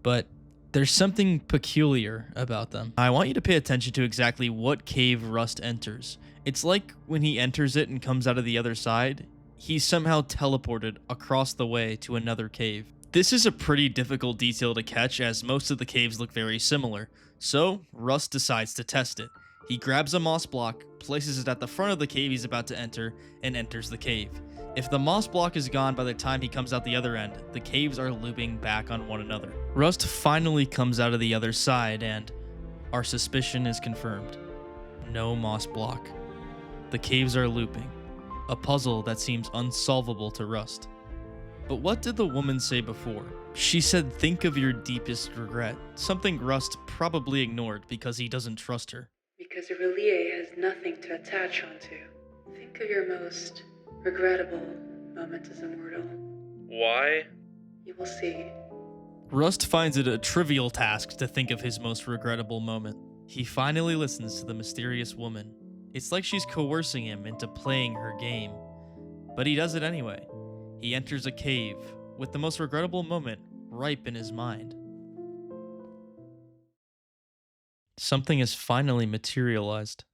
but there's something peculiar about them. I want you to pay attention to exactly what cave Rust enters. It's like when he enters it and comes out of the other side, he's somehow teleported across the way to another cave. This is a pretty difficult detail to catch as most of the caves look very similar, so Rust decides to test it. He grabs a moss block, places it at the front of the cave he's about to enter, and enters the cave. If the moss block is gone by the time he comes out the other end, the caves are looping back on one another. Rust finally comes out of the other side, and our suspicion is confirmed. No moss block. The caves are looping, a puzzle that seems unsolvable to Rust. But what did the woman say before? She said, think of your deepest regret, something Rust probably ignored because he doesn't trust her. Because Relie has nothing to attach onto. Think of your most regrettable moment as a mortal. Why? You will see. Rust finds it a trivial task to think of his most regrettable moment. He finally listens to the mysterious woman. It's like she's coercing him into playing her game. But he does it anyway. He enters a cave with the most regrettable moment ripe in his mind. Something is finally materialized.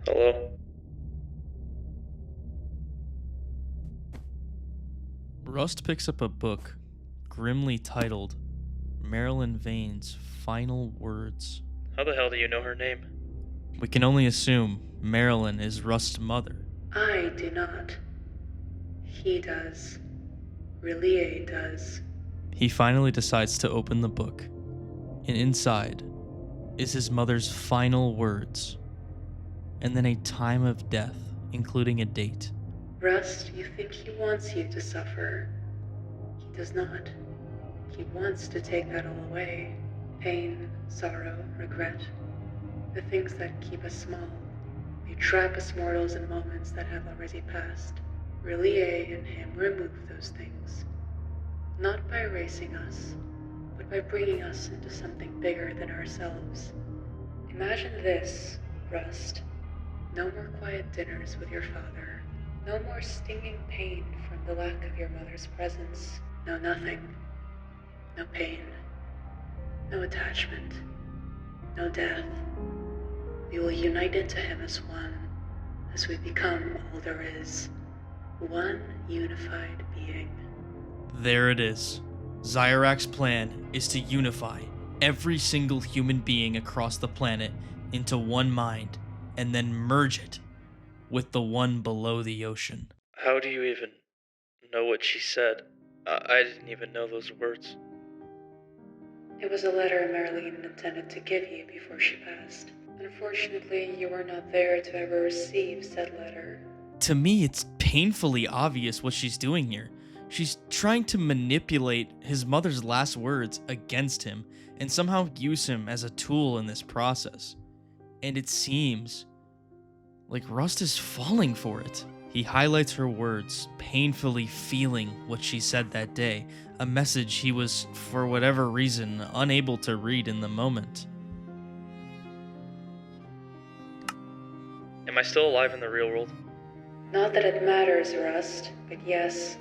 Hello? Rust picks up a book, grimly titled Marilyn Vane's Final Words. How the hell do you know her name? We can only assume Marilyn is Rust's mother. I do not. He does. Relie does. He finally decides to open the book, and inside is his mother's final words, and then a time of death, including a date. Rust, you think he wants you to suffer. He does not. He wants to take that all away. Pain, sorrow, regret. The things that keep us small. They trap us mortals in moments that have already passed. Relie and him remove those things. Not by erasing us, but by bringing us into something bigger than ourselves. Imagine this, Rust. No more quiet dinners with your father. No more stinging pain from the lack of your mother's presence. No nothing. No pain. No attachment. no death. We will unite into him as one, as we become all there is, one unified being. There it is. Zyorak's plan is to unify every single human being across the planet into one mind, and then merge it with the one below the ocean. How do you even know what she said? I didn't even know those words. It was a letter Marilyn intended to give you before she passed. Unfortunately, you were not there to ever receive said letter. To me, it's painfully obvious what she's doing here. She's trying to manipulate his mother's last words against him and somehow use him as a tool in this process. And it seems like Rust is falling for it. He highlights her words, painfully feeling what she said that day, a message he was, for whatever reason, unable to read in the moment. Am I still alive in the real world? Not that it matters, Rust, but yes.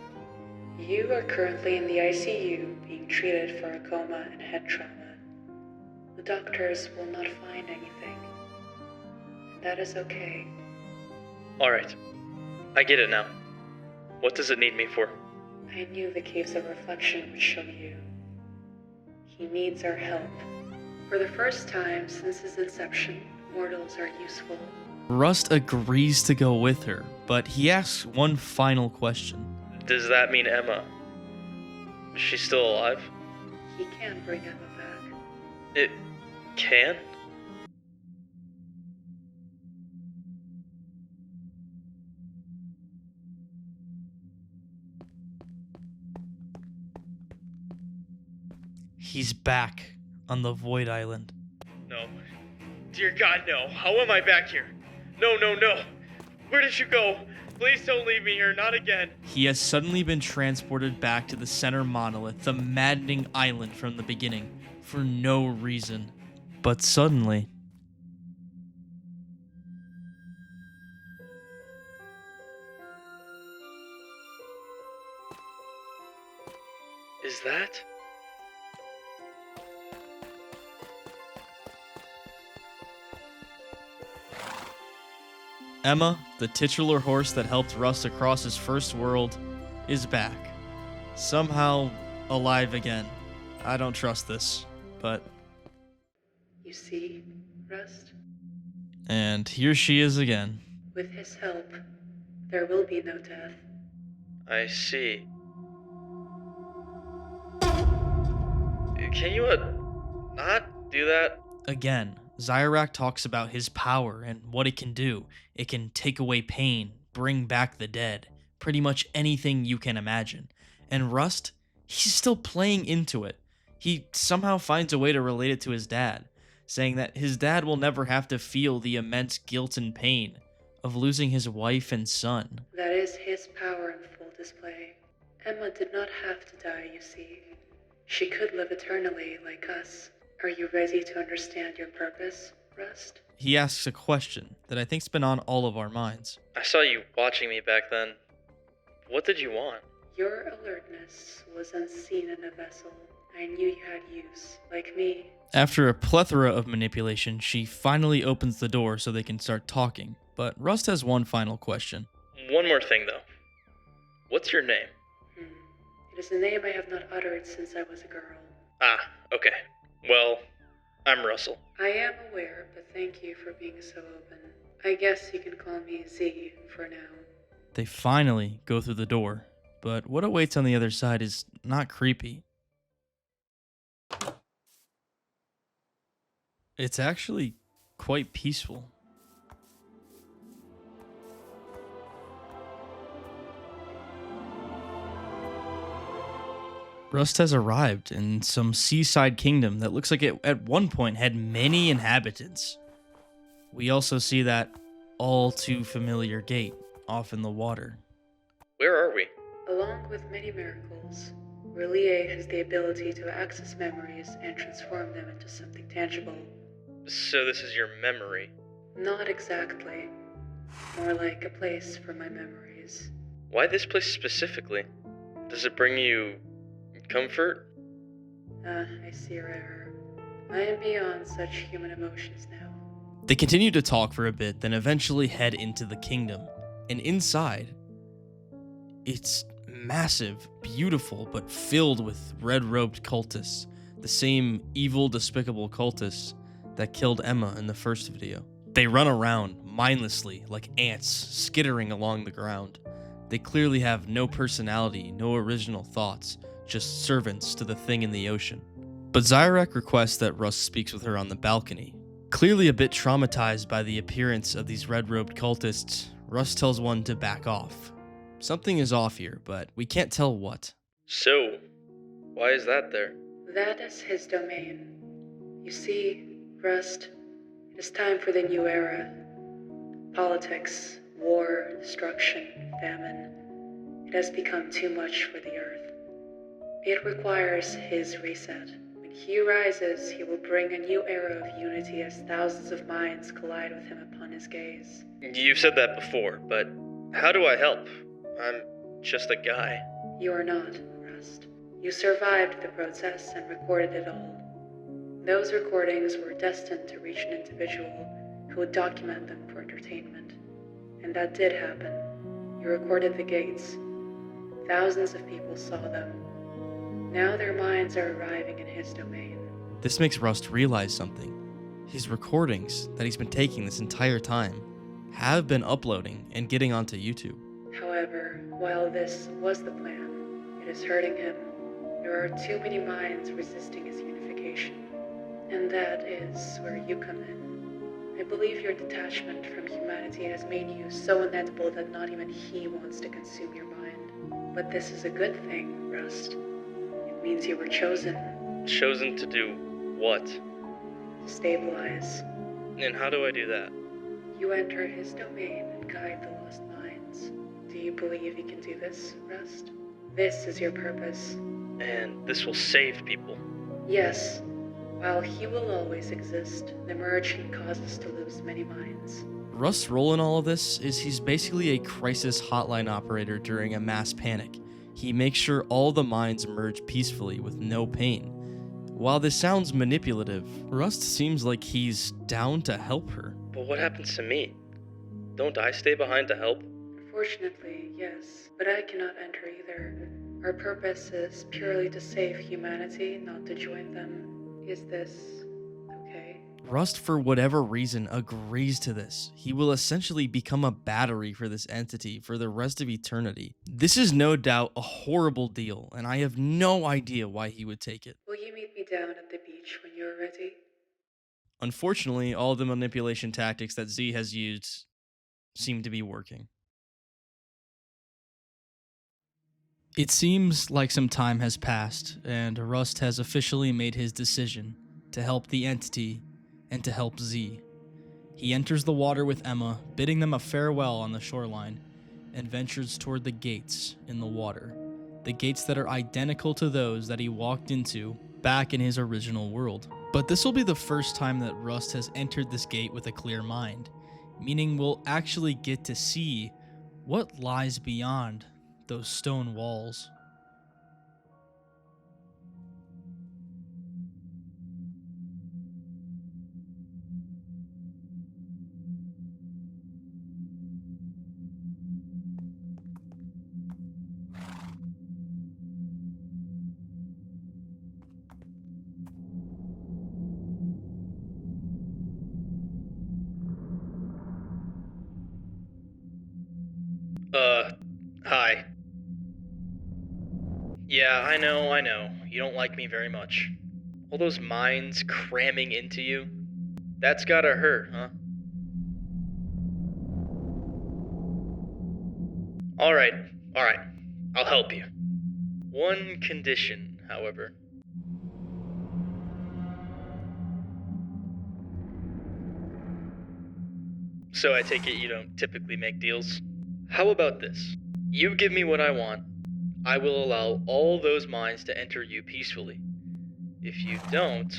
You are currently in the ICU being treated for a coma and head trauma. The doctors will not find anything. And that is okay. Alright. I get it now. What does it need me for? I knew the Caves of Reflection would show you. He needs our help. For the first time since his inception, mortals are useful. Rust agrees to go with her, but he asks one final question. Does that mean Emma? She's still alive? He can bring Emma back. It can? He's back on the Void Island. No. Dear God, no. How am I back here? No, no, no. Where did you go? Please don't leave me here, not again. He has suddenly been transported back to the center monolith, the maddening island from the beginning, for no reason. But suddenly... Is that? Emma, the titular horse that helped Rust across his first world, is back. Somehow alive again. I don't trust this, but... You see, Rust? And here she is again. With his help, there will be no death. I see. Can you, not do that? Again, Zyorak talks about his power and what it can do. It can take away pain, bring back the dead, pretty much anything you can imagine. And Rust, he's still playing into it. He somehow finds a way to relate it to his dad, saying that his dad will never have to feel the immense guilt and pain of losing his wife and son. That is his power in full display. Emma did not have to die, you see. She could live eternally like us. Are you ready to understand your purpose, Rust? He asks a question that I think's been on all of our minds. I saw you watching me back then. What did you want? Your alertness was unseen in a vessel. I knew you had use, like me. After a plethora of manipulation, she finally opens the door so they can start talking. But Rust has one final question. One more thing, though. What's your name? It is a name I have not uttered since I was a girl. Ah, okay. Well, I'm Russell. I am aware, but thank you for being so open. I guess you can call me Z for now. They finally go through the door, but what awaits on the other side is not creepy. It's actually quite peaceful. Rust has arrived in some seaside kingdom that looks like it at one point had many inhabitants. We also see that all too familiar gate off in the water. Where are we? Along with many miracles, Relie has the ability to access memories and transform them into something tangible. So this is your memory. Not exactly. More like a place for my memories. Why this place specifically? Does it bring you comfort? I see your error. I am beyond such human emotions now. They continue to talk for a bit, then eventually head into the kingdom. And inside, it's massive, beautiful, but filled with red-robed cultists. The same evil, despicable cultists that killed Emma in the first video. They run around mindlessly like ants skittering along the ground. They clearly have no personality, no original thoughts, just servants to the thing in the ocean. But Zyorak requests that Rust speaks with her on the balcony. Clearly a bit traumatized by the appearance of these red-robed cultists, Rust tells one to back off. Something is off here, but we can't tell what. So, why is that there? That is his domain. You see, Rust, it is time for the new era. Politics, war, destruction, famine. It has become too much for the Earth. It requires his reset. When he rises, he will bring a new era of unity as thousands of minds collide with him upon his gaze. You've said that before, but how do I help? I'm just a guy. You are not, Rust. You survived the process and recorded it all. Those recordings were destined to reach an individual who would document them for entertainment. And that did happen. You recorded the gates. Thousands of people saw them. Now their minds are arriving in his domain. This makes Rust realize something. His recordings that he's been taking this entire time have been uploading and getting onto YouTube. However, while this was the plan, it is hurting him. There are too many minds resisting his unification. And that is where you come in. I believe your detachment from humanity has made you so inedible that not even he wants to consume your mind. But this is a good thing, Rust. It means you were chosen. Chosen to do what? To stabilize. And how do I do that? You enter his domain and guide the lost minds. Do you believe you can do this, Rust? This is your purpose. And this will save people. Yes. While he will always exist, the merge can cause us to lose many minds. Rust's role in all of this is he's basically a crisis hotline operator during a mass panic. He makes sure all the minds merge peacefully with no pain. While this sounds manipulative, Rust seems like he's down to help her. But what happens to me? Don't I stay behind to help? Unfortunately, yes, but I cannot enter either. Our purpose is purely to save humanity, not to join them. Is this okay? Rust, for whatever reason, agrees to this. He will essentially become a battery for this entity for the rest of eternity. This is no doubt a horrible deal, and I have no idea why he would take it. Will you meet me down at the beach when you're ready? Unfortunately, all the manipulation tactics that Z has used seem to be working. It seems like some time has passed, and Rust has officially made his decision to help the entity and to help Z. He enters the water with Emma, bidding them a farewell on the shoreline, and ventures toward the gates in the water. The gates that are identical to those that he walked into back in his original world. But this will be the first time that Rust has entered this gate with a clear mind, meaning we'll actually get to see what lies beyond those stone walls. Hi. Yeah, I know. You don't like me very much. All those minds cramming into you, that's gotta hurt, huh? Alright. I'll help you. One condition, however. So I take it you don't typically make deals? How about this? You give me what I want. I will allow all those minds to enter you peacefully. If you don't,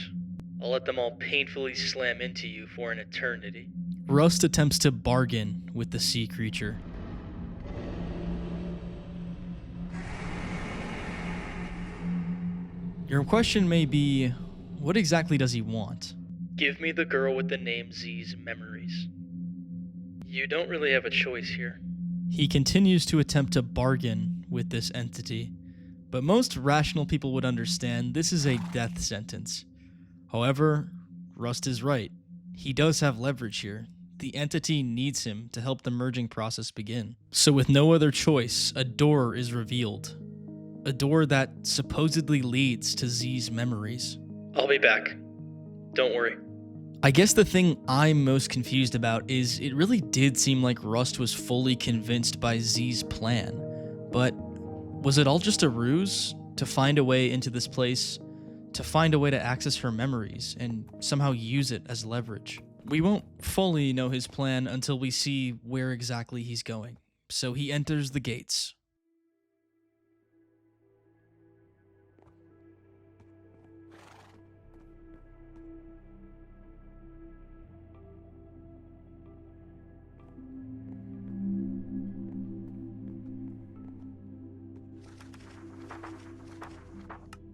I'll let them all painfully slam into you for an eternity. Rust attempts to bargain with the sea creature. Your question may be, what exactly does he want? Give me the girl with the name Z's memories. You don't really have a choice here. He continues to attempt to bargain with this entity, but most rational people would understand this is a death sentence. However, Rust is right. He does have leverage here. The entity needs him to help the merging process begin. So with no other choice, a door is revealed. A door that supposedly leads to Z's memories. I'll be back. Don't worry. I guess the thing I'm most confused about is it really did seem like Rust was fully convinced by Z's plan. But was it all just a ruse to find a way into this place, to find a way to access her memories and somehow use it as leverage? We won't fully know his plan until we see where exactly he's going. So he enters the gates.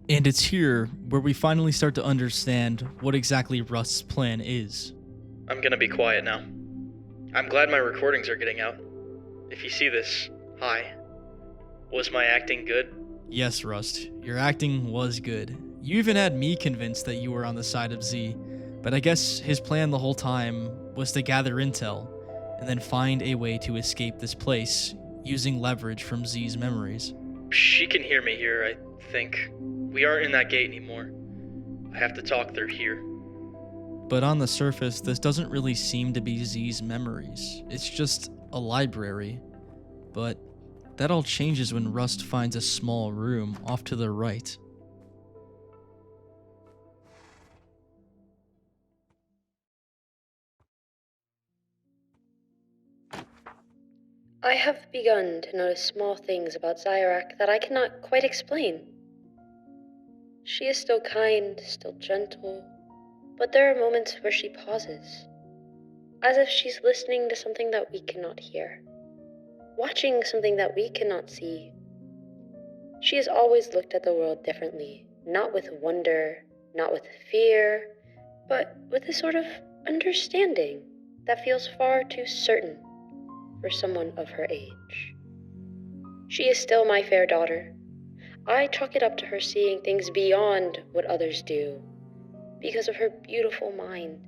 And it's here where we finally start to understand what exactly Rust's plan is. I'm gonna be quiet now. I'm glad my recordings are getting out. If you see this, hi. Was my acting good? Yes, Rust, your acting was good. You even had me convinced that you were on the side of Z, but I guess his plan the whole time was to gather intel and then find a way to escape this place using leverage from Z's memories. She can hear me here, I think. We aren't in that gate anymore. I have to talk through here. But on the surface, this doesn't really seem to be Z's memories. It's just a library. But that all changes when Rust finds a small room off to the right. I have begun to notice small things about Zyorak that I cannot quite explain. She is still kind, still gentle, but there are moments where she pauses, as if she's listening to something that we cannot hear, watching something that we cannot see. She has always looked at the world differently, not with wonder, not with fear, but with a sort of understanding that feels far too certain for someone of her age. She is still my fair daughter. I chalk it up to her seeing things beyond what others do, because of her beautiful mind.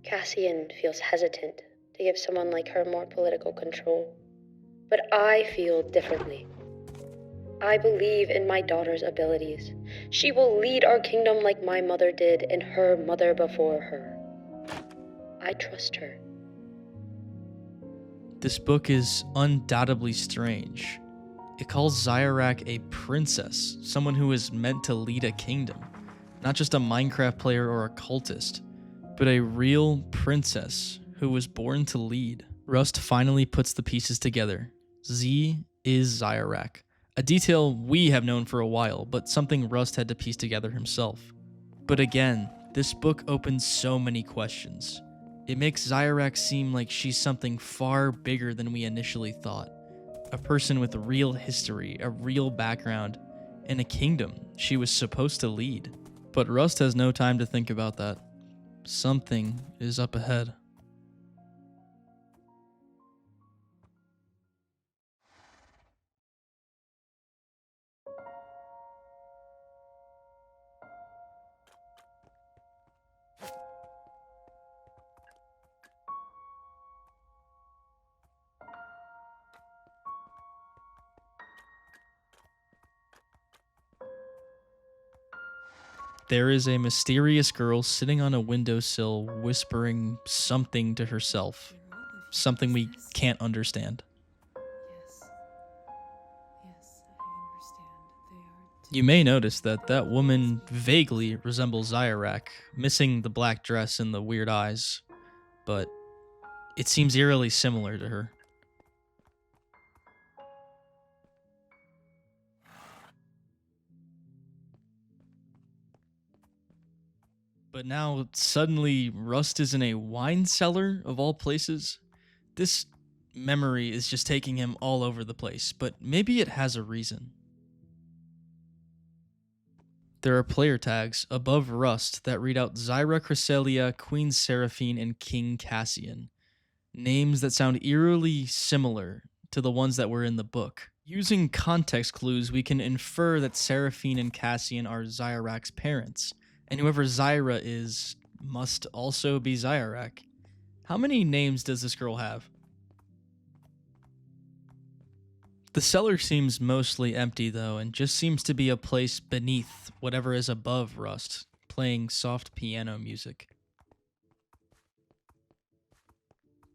Cassian feels hesitant to give someone like her more political control, but I feel differently. I believe in my daughter's abilities. She will lead our kingdom like my mother did and her mother before her. I trust her. This book is undoubtedly strange. It calls Zyorak a princess, someone who is meant to lead a kingdom, not just a Minecraft player or a cultist, but a real princess who was born to lead. Rust finally puts the pieces together. Z is Zyorak, a detail we have known for a while, but something Rust had to piece together himself. But again, this book opens so many questions. It makes Zyorak seem like she's something far bigger than we initially thought. A person with a real history, a real background, and a kingdom she was supposed to lead. But Rust has no time to think about that. Something is up ahead. There is a mysterious girl sitting on a windowsill whispering something to herself. Something we can't understand. Yes. Yes, I understand. They are You may notice that that woman vaguely resembles Zyorak, missing the black dress and the weird eyes, but it seems eerily similar to her. But now, suddenly, Rust is in a wine cellar, of all places. This memory is just taking him all over the place, but maybe it has a reason. There are player tags above Rust that read out Zyra Cresselia, Queen Seraphine, and King Cassian. Names that sound eerily similar to the ones that were in the book. Using context clues, we can infer that Seraphine and Cassian are Zyorak's parents, and whoever Zyra is must also be Zyorak. How many names does this girl have? The cellar seems mostly empty though, and just seems to be a place beneath whatever is above Rust, playing soft piano music.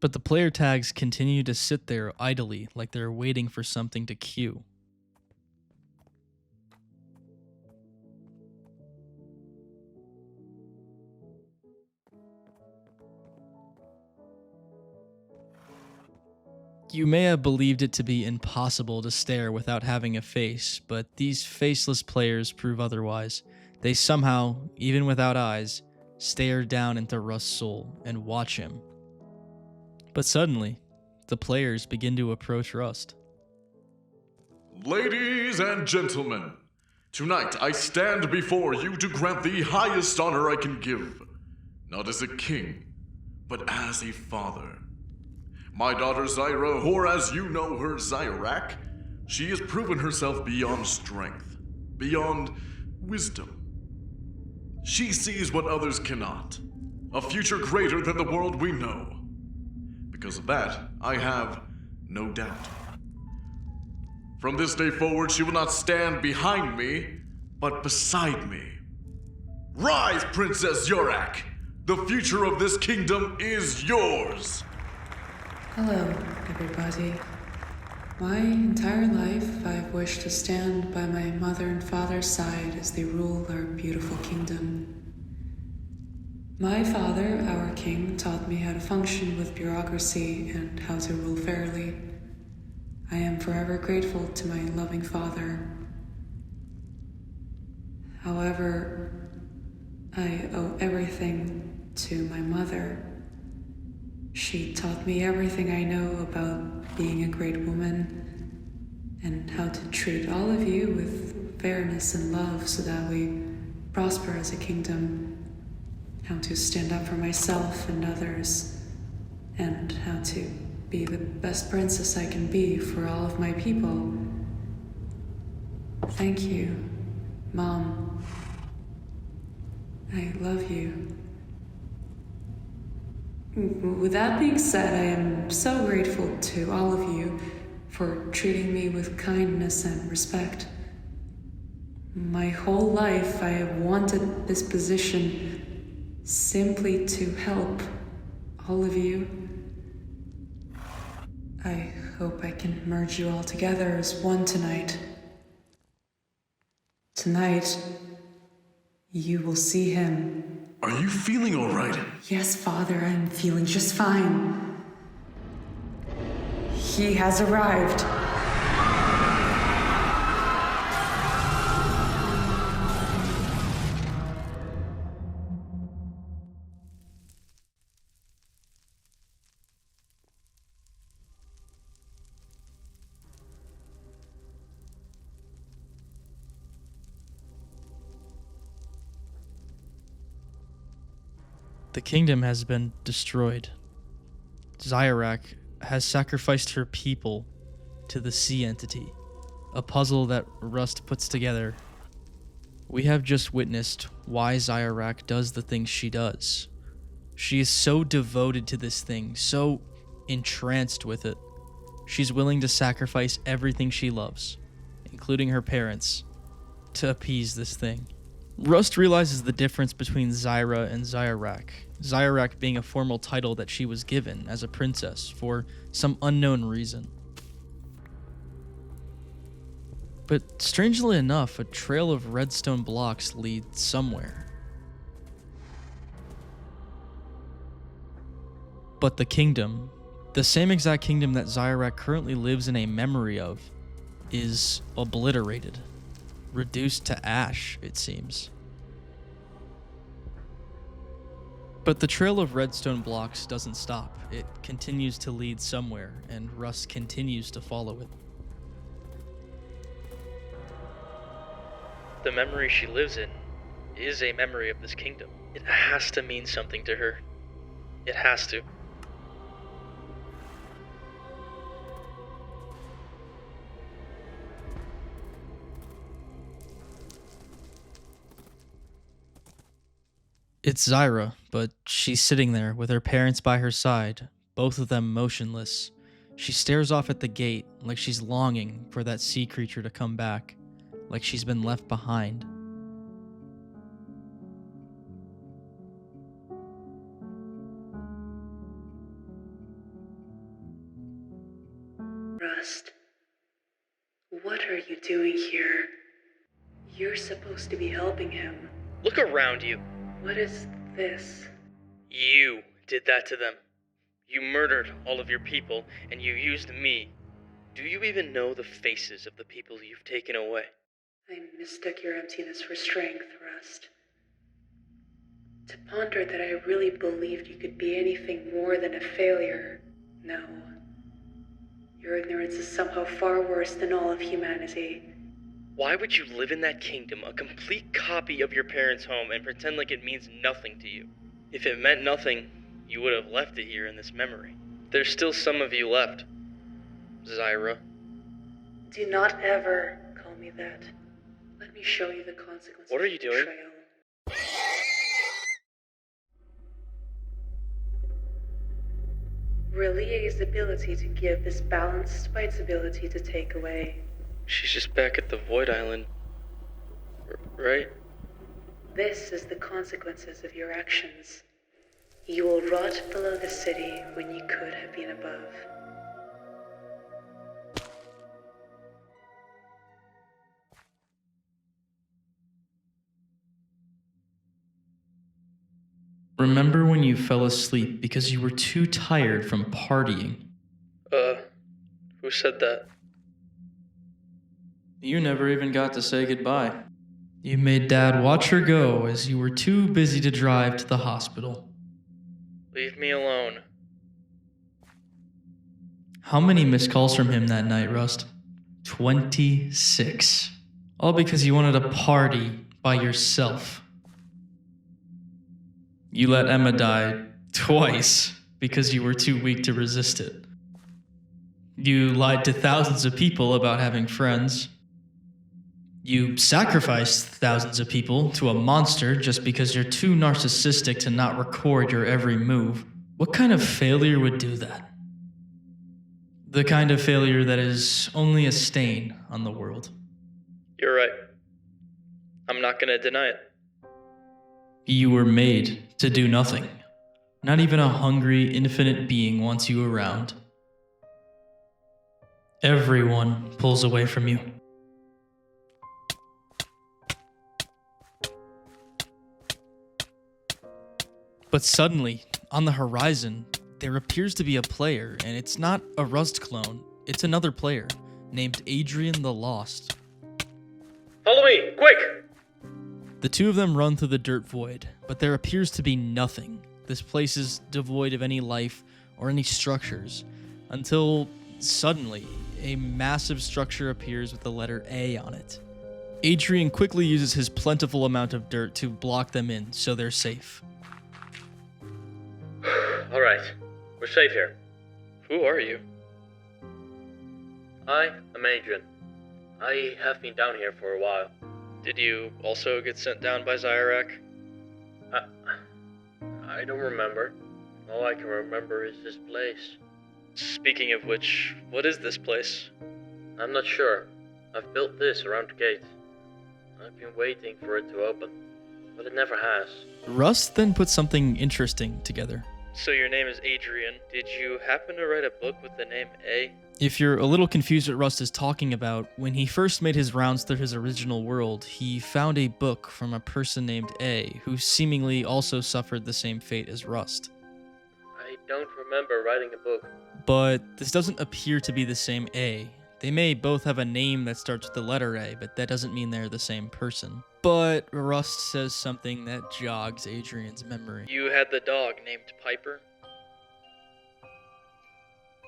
But the player tags continue to sit there idly, like they're waiting for something to cue. You may have believed it to be impossible to stare without having a face, but these faceless players prove otherwise. They somehow, even without eyes, stare down into Rust's soul and watch him. But suddenly, the players begin to approach Rust. Ladies and gentlemen, tonight I stand before you to grant the highest honor I can give, not as a king, but as a father. My daughter Zyra, or as you know her, Zyorak, she has proven herself beyond strength, beyond wisdom. She sees what others cannot, a future greater than the world we know. Because of that, I have no doubt. From this day forward, she will not stand behind me, but beside me. Rise, Princess Zyorak! The future of this kingdom is yours! Hello, everybody. My entire life, I've wished to stand by my mother and father's side as they rule our beautiful kingdom. My father, our king, taught me how to function with bureaucracy and how to rule fairly. I am forever grateful to my loving father. However, I owe everything to my mother. She taught me everything I know about being a great woman and how to treat all of you with fairness and love so that we prosper as a kingdom, how to stand up for myself and others, and how to be the best princess I can be for all of my people. Thank you, Mom. I love you. With that being said, I am so grateful to all of you for treating me with kindness and respect. My whole life I have wanted this position simply to help all of you. I hope I can merge you all together as one tonight. Tonight, you will see him. Are you feeling all right? Yes, Father, I'm feeling just fine. He has arrived. The kingdom has been destroyed. Zyorak has sacrificed her people to the sea entity, a puzzle that Rust puts together. We have just witnessed why Zyorak does the things she does. She is so devoted to this thing, so entranced with it. She's willing to sacrifice everything she loves, including her parents, to appease this thing. Rust realizes the difference between Zyra and Zyorak. Zyorak being a formal title that she was given as a princess for some unknown reason. But strangely enough, a trail of redstone blocks leads somewhere. But the kingdom, the same exact kingdom that Zyorak currently lives in a memory of, is obliterated. Reduced to ash, it seems. But the trail of redstone blocks doesn't stop. It continues to lead somewhere, and Rust continues to follow it. The memory she lives in is a memory of this kingdom. It has to mean something to her. It has to. It's Zyra, but she's sitting there with her parents by her side, both of them motionless. She stares off at the gate like she's longing for that sea creature to come back, like she's been left behind. Rust, what are you doing here? You're supposed to be helping him. Look around you. What is this? You did that to them. You murdered all of your people, and you used me. Do you even know the faces of the people you've taken away? I mistook your emptiness for strength, Rust. To ponder that I really believed you could be anything more than a failure. No. Your ignorance is somehow far worse than all of humanity. Why would you live in that kingdom, a complete copy of your parents' home, and pretend like it means nothing to you? If it meant nothing, you would have left it here in this memory. There's still some of you left. Zyra. Do not ever call me that. Let me show you the consequences. What are you of doing? betrayal. Relie's ability to give is balanced by its ability to take away. She's just back at the Void Island. Right? This is the consequences of your actions. You will rot below the city when you could have been above. Remember when you fell asleep because you were too tired from partying? Who said that? You never even got to say goodbye. You made Dad watch her go as you were too busy to drive to the hospital. Leave me alone. How many missed calls from him that night, Rust? 26. All because you wanted to party by yourself. You let Emma die twice because you were too weak to resist it. You lied to thousands of people about having friends. You sacrificed thousands of people to a monster just because you're too narcissistic to not record your every move. What kind of failure would do that? The kind of failure that is only a stain on the world. You're right. I'm not gonna deny it. You were made to do nothing. Not even a hungry, infinite being wants you around. Everyone pulls away from you. But suddenly, on the horizon, there appears to be a player, and it's not a Rust clone, it's another player, named Adrien the Lost. Follow me, quick! The two of them run through the dirt void, but there appears to be nothing. This place is devoid of any life or any structures, until suddenly, a massive structure appears with the letter A on it. Adrien quickly uses his plentiful amount of dirt to block them in, so they're safe. Alright, we're safe here. Who are you? I am Adrien. I have been down here for a while. Did you also get sent down by Zyorak? I don't remember. All I can remember is this place. Speaking of which, what is this place? I'm not sure. I've built this around the gate. I've been waiting for it to open, but it never has. Rust then puts something interesting together. So your name is Adrien. Did you happen to write a book with the name A? If you're a little confused what Rust is talking about, when he first made his rounds through his original world, he found a book from a person named A, who seemingly also suffered the same fate as Rust. I don't remember writing a book. But this doesn't appear to be the same A. They may both have a name that starts with the letter A, but that doesn't mean they're the same person. But Rust says something that jogs Adrien's memory. You had the dog named Piper?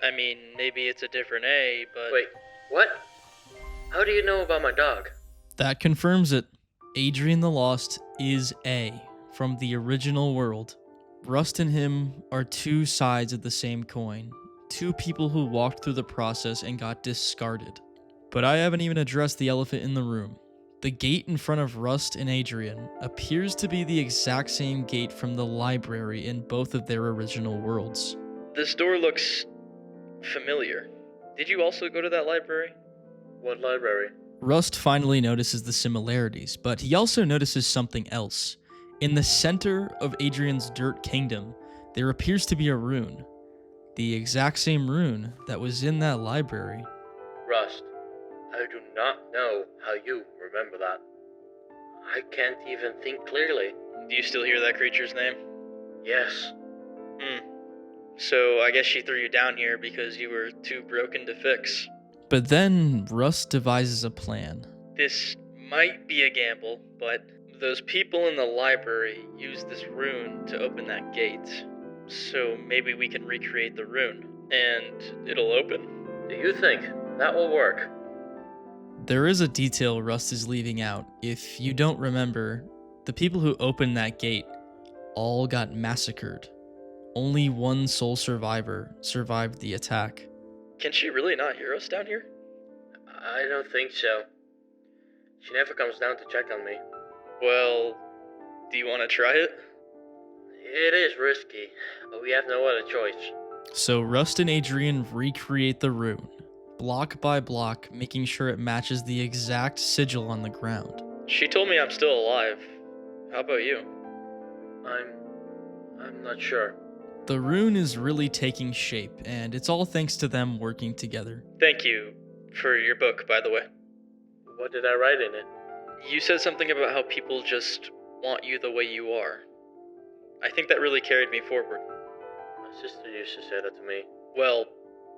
I mean, maybe it's a different A, but... Wait, what? How do you know about my dog? That confirms it. Adrien the Lost is A from the original world. Rust and him are two sides of the same coin. Two people who walked through the process and got discarded. But I haven't even addressed the elephant in the room. The gate in front of Rust and Adrien appears to be the exact same gate from the library in both of their original worlds. This door looks familiar. Did you also go to that library? What library? Rust finally notices the similarities, but he also notices something else. In the center of Adrien's Dirt Kingdom, there appears to be a rune. The exact same rune that was in that library. Rust, I do not know how you remember that. I can't even think clearly. Do you still hear that creature's name? Yes. So I guess she threw you down here because you were too broken to fix. But then Rust devises a plan. This might be a gamble, but those people in the library used this rune to open that gate. So maybe we can recreate the rune, and it'll open. Do you think that will work? There is a detail Rust is leaving out. If you don't remember, the people who opened that gate all got massacred. Only one sole survivor survived the attack. Can she really not hear us down here? I don't think so. She never comes down to check on me. Well, do you want to try it? It is risky, but we have no other choice. So Rust and Adrien recreate the rune, block by block, making sure it matches the exact sigil on the ground. She told me I'm still alive. How about you? I'm not sure. The rune is really taking shape, and it's all thanks to them working together. Thank you for your book, by the way. What did I write in it? You said something about how people just want you the way you are. I think that really carried me forward. My sister used to say that to me. Well,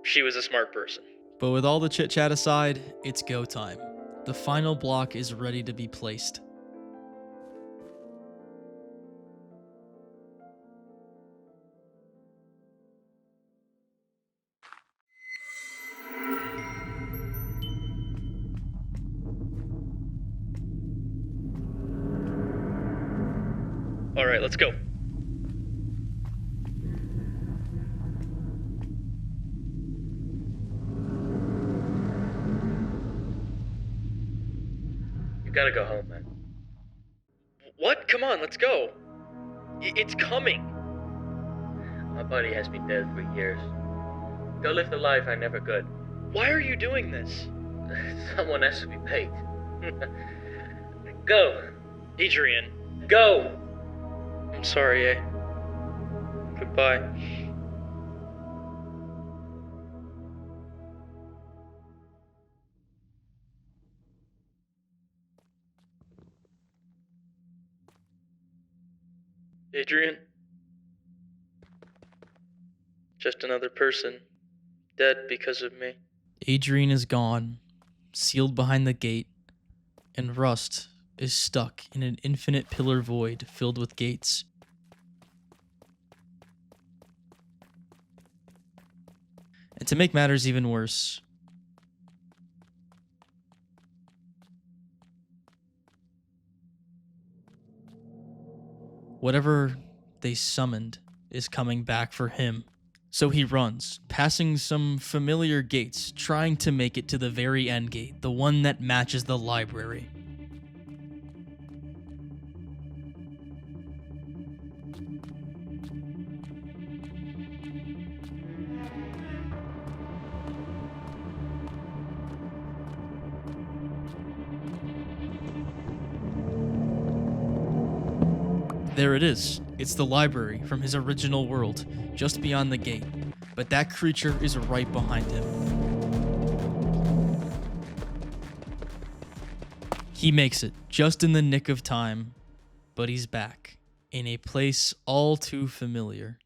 she was a smart person. But with all the chit-chat aside, it's go time. The final block is ready to be placed. Alright, let's go. You gotta go home, man. What? Come on, let's go. It's coming. My buddy has been dead for years. Go live the life I never could. Why are you doing this? Someone has to be paid. Go! Adrien. Go! I'm sorry, eh? Goodbye. Adrien? Just another person, dead because of me. Adrien is gone, sealed behind the gate, and Rust is stuck in an infinite pillar void filled with gates. And to make matters even worse, whatever they summoned is coming back for him. So he runs, passing some familiar gates, trying to make it to the very end gate, the one that matches the library. There it is. It's the library from his original world, just beyond the gate. But that creature is right behind him. He makes it, just in the nick of time, but he's back, in a place all too familiar.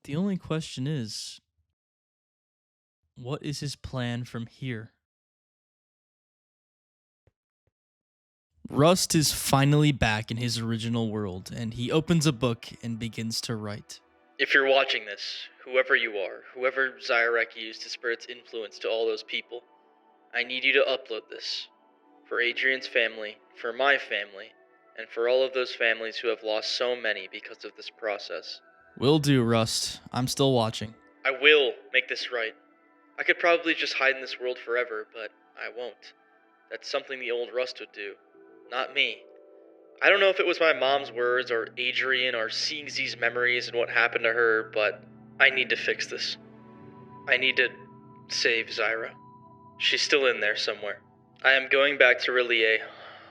The only question is, what is his plan from here? Rust is finally back in his original world, and he opens a book and begins to write. If you're watching this, whoever you are, whoever Zyorak used to spread its influence to all those people, I need you to upload this. For Adrien's family, for my family, and for all of those families who have lost so many because of this process. Will do, Rust. I'm still watching. I will make this right. I could probably just hide in this world forever, but I won't. That's something the old Rust would do, not me. I don't know if it was my mom's words or Adrien or seeing Z's memories and what happened to her, but I need to fix this. I need to save Zyra. She's still in there somewhere. I am going back to Relie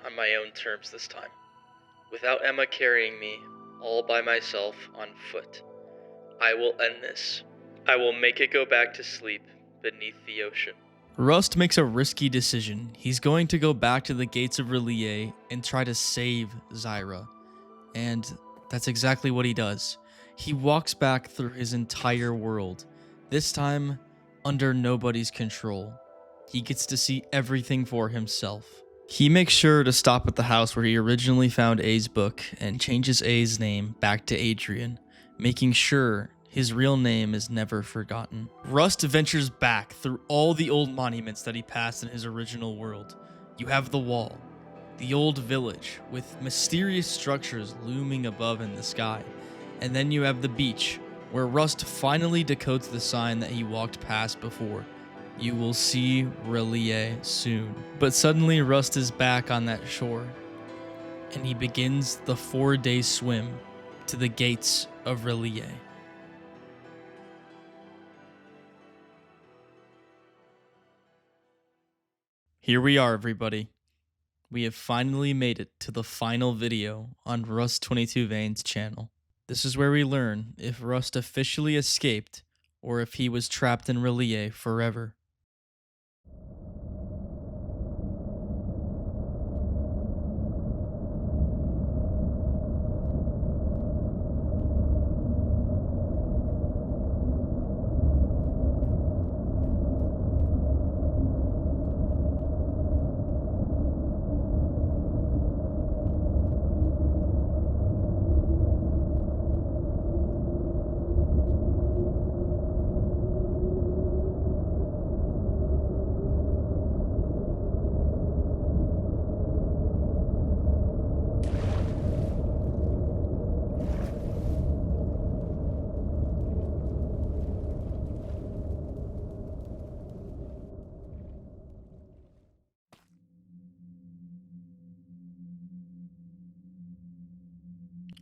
on my own terms this time, without Emma carrying me all by myself on foot. I will end this. I will make it go back to sleep beneath the ocean. Rust makes a risky decision. He's going to go back to the gates of Relie and try to save Zyra. And that's exactly what he does. He walks back through his entire world, this time under nobody's control. He gets to see everything for himself. He makes sure to stop at the house where he originally found A's book and changes A's name back to Adrien, making sure his real name is never forgotten. Rust ventures back through all the old monuments that he passed in his original world. You have the wall, the old village with mysterious structures looming above in the sky, and then you have the beach, where Rust finally decodes the sign that he walked past before. You will see Relie soon. But suddenly Rust is back on that shore, and he begins the 4-day swim to the gates of Relie. Here we are, everybody. We have finally made it to the final video on Rust22Vane's channel. This is where we learn if Rust officially escaped or if he was trapped in Relie forever.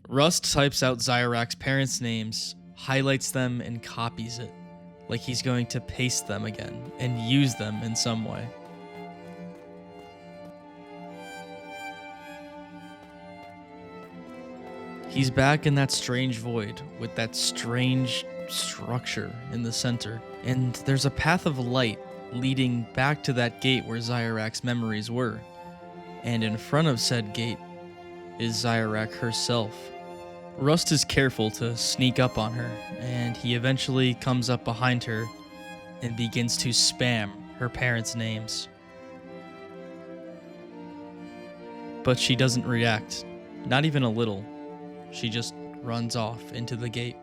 Rust types out Zyorak's parents' names, highlights them, and copies it, like he's going to paste them again and use them in some way. He's back in that strange void with that strange structure in the center, and there's a path of light leading back to that gate where Zyorak's memories were. And in front of said gate is Zyorak herself. Rust is careful to sneak up on her, and he eventually comes up behind her and begins to spam her parents' names. But she doesn't react, not even a little. She just runs off into the gate.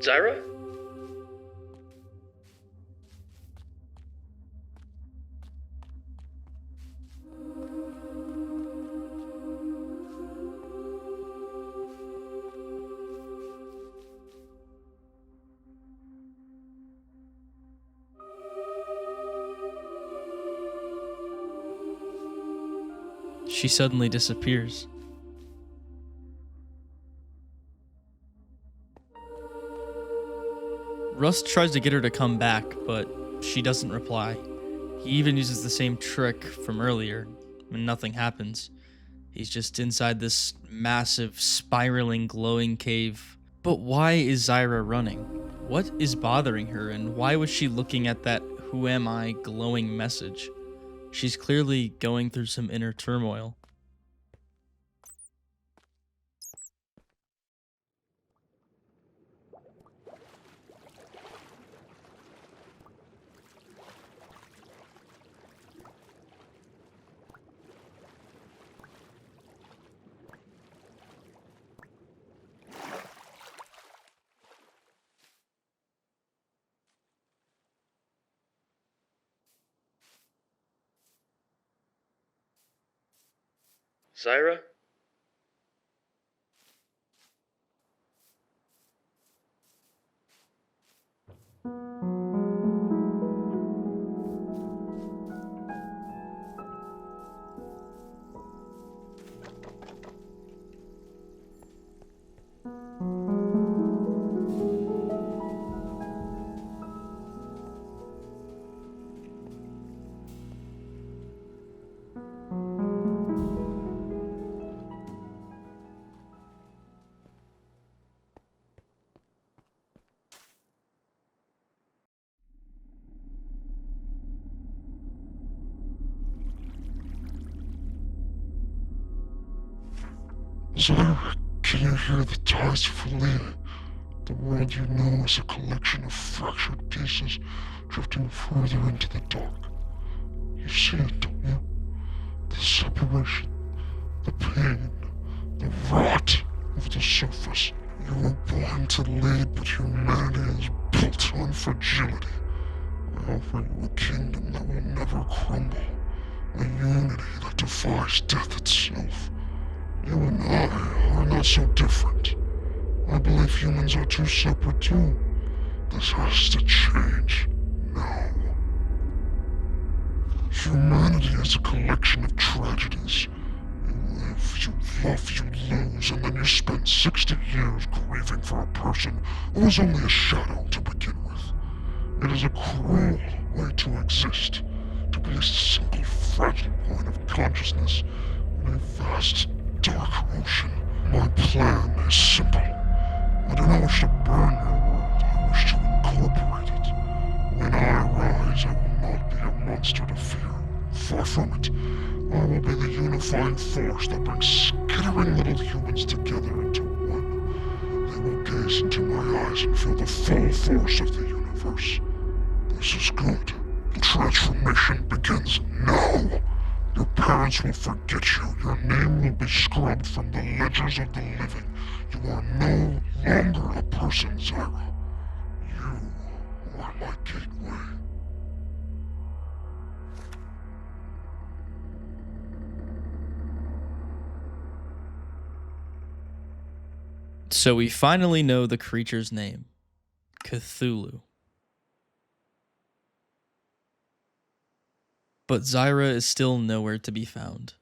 Zyra? She suddenly disappears. Rust tries to get her to come back, but she doesn't reply. He even uses the same trick from earlier, and nothing happens. He's just inside this massive, spiraling, glowing cave. But why is Zyra running? What is bothering her, and why was she looking at that "Who am I?" glowing message? She's clearly going through some inner turmoil. Zyra? Zyorak, can you hear the tides flee? The world you know is a collection of fractured pieces drifting further into the dark. You see it, don't you? The separation, the pain, the rot of the surface. You were born to lead, but humanity is built on fragility. I offer you a kingdom that will never crumble, a unity that defies death itself. You and I are not so different. I believe humans are too separate too. This has to change now. Humanity is a collection of tragedies. You live, you love, you lose, and then you spend 60 years grieving for a person who was only a shadow to begin with. It is a cruel way to exist, to be a single fragile point of consciousness in a vast, dark ocean. My plan is simple. I do not wish to burn your world, I wish to incorporate it. When I rise, I will not be a monster to fear. Far from it. I will be the unifying force that brings skittering little humans together into one. They will gaze into my eyes and feel the full force of the universe. This is good. The transformation begins now. Your parents will forget you. Your name will be scrubbed from the ledgers of the living. You are no longer a person, Zyra. You are my gateway. So we finally know the creature's name. Cthulhu. But Zyra is still nowhere to be found.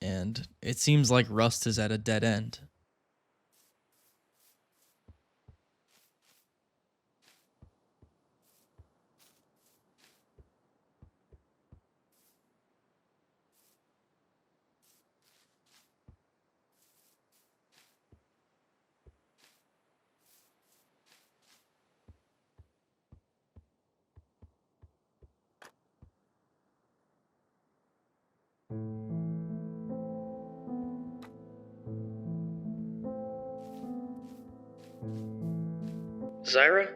And it seems like Rust is at a dead end. Zyra?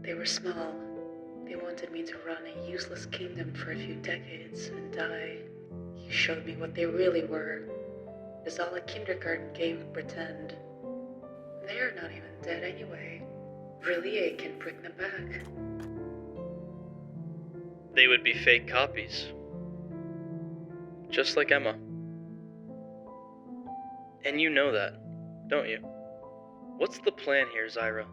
They were small. They wanted me to run a useless kingdom for a few decades and die. You showed me what they really were. It's all a kindergarten game would pretend. They're not even dead anyway. Relie can bring them back. They would be fake copies. Just like Emma. And you know that, don't you? What's the plan here, Zyra?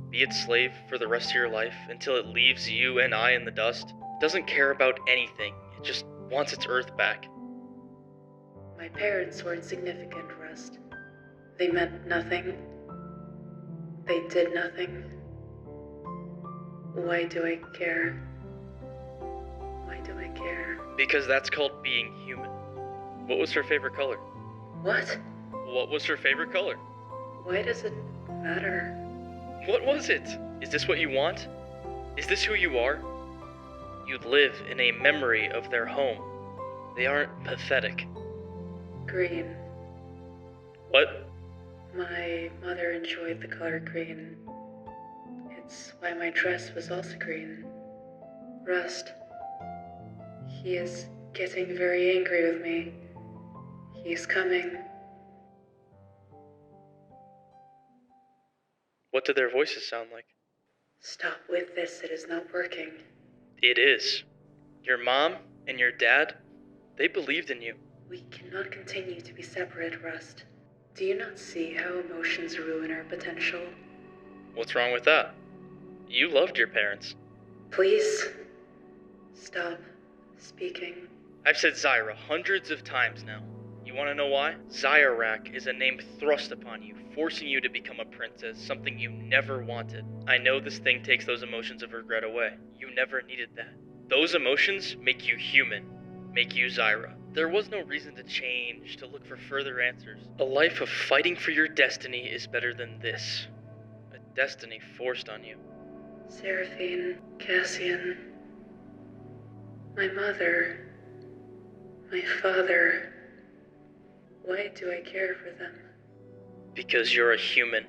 Be its slave for the rest of your life until it leaves you and I in the dust? It doesn't care about anything. It just wants its Earth back. My parents were insignificant, Rust. They meant nothing. They did nothing. Why do I care? Why do I care? Because that's called being human. What was her favorite color? What? What was her favorite color? Why does it matter? What was it? Is this what you want? Is this who you are? You live in a memory of their home. They aren't pathetic. Green. What? My mother enjoyed the color green. It's why my dress was also green. Rust. He is getting very angry with me. He's coming. What do their voices sound like? Stop with this, it is not working. It is. Your mom and your dad, they believed in you. We cannot continue to be separate, Rust. Do you not see how emotions ruin our potential? What's wrong with that? You loved your parents. Please, stop speaking. I've said Zyra hundreds of times now. You want to know why? Zyorak is a name thrust upon you, forcing you to become a princess, something you never wanted. I know this thing takes those emotions of regret away. You never needed that. Those emotions make you human, make you Zyra. There was no reason to change, to look for further answers. A life of fighting for your destiny is better than this. A destiny forced on you. Seraphine, Cassian, my mother, my father. Why do I care for them? Because you're a human.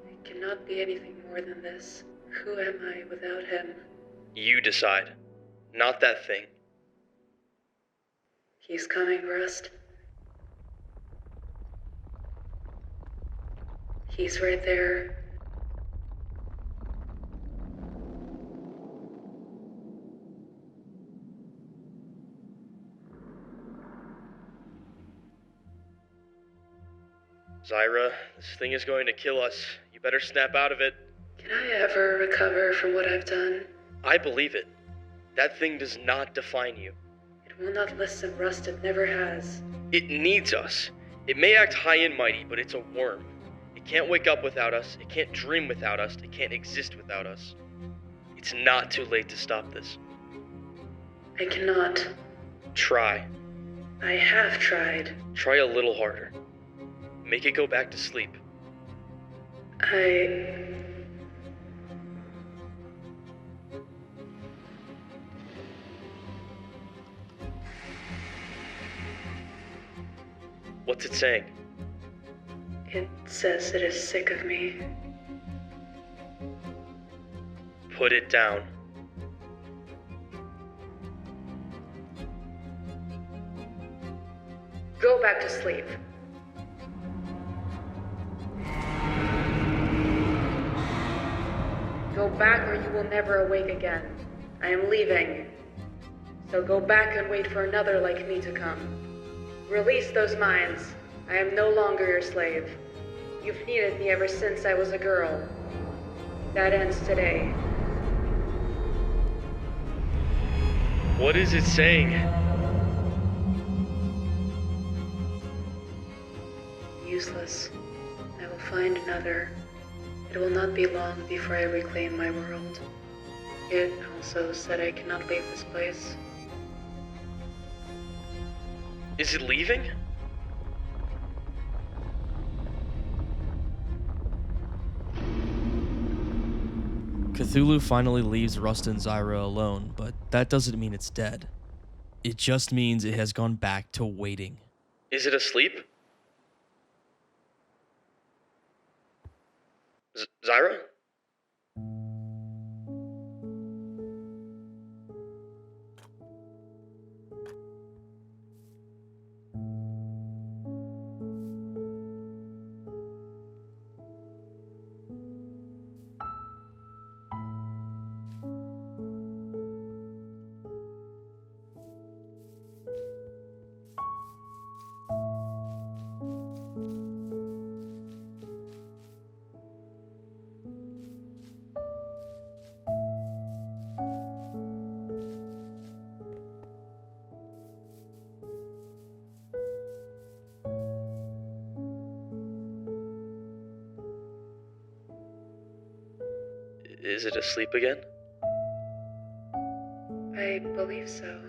I cannot be anything more than this. Who am I without him? You decide. Not that thing. He's coming, Rust. He's right there. Zyra, this thing is going to kill us. You better snap out of it. Can I ever recover from what I've done? I believe it. That thing does not define you. It will not listen, Rust. It never has. It needs us. It may act high and mighty, but it's a worm. It can't wake up without us. It can't dream without us. It can't exist without us. It's not too late to stop this. I cannot. Try. I have tried. Try a little harder. Make it go back to sleep. What's it saying? It says it is sick of me. Put it down. Go back to sleep. Go back or you will never awake again. I am leaving. So go back and wait for another like me to come. Release those minds. I am no longer your slave. You've needed me ever since I was a girl. That ends today. What is it saying? Useless. I will find another. It will not be long before I reclaim my world. It also said I cannot leave this place. Is it leaving? Cthulhu finally leaves Rust and Zyra alone, but that doesn't mean it's dead. It just means it has gone back to waiting. Is it asleep? Zyra? Is it asleep again? I believe so.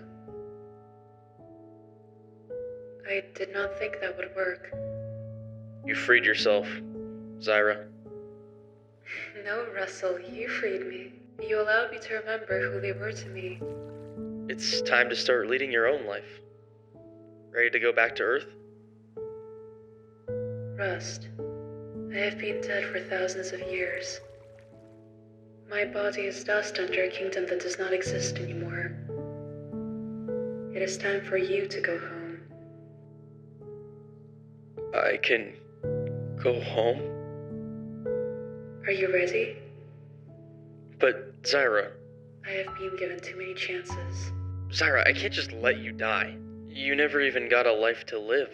I did not think that would work. You freed yourself, Zyra. No, Russell, you freed me. You allowed me to remember who they were to me. It's time to start leading your own life. Ready to go back to Earth? Rust, I have been dead for thousands of years. My body is dust under a kingdom that does not exist anymore. It is time for you to go home. I can go home? Are you ready? But, Zyra... I have been given too many chances. Zyra, I can't just let you die. You never even got a life to live.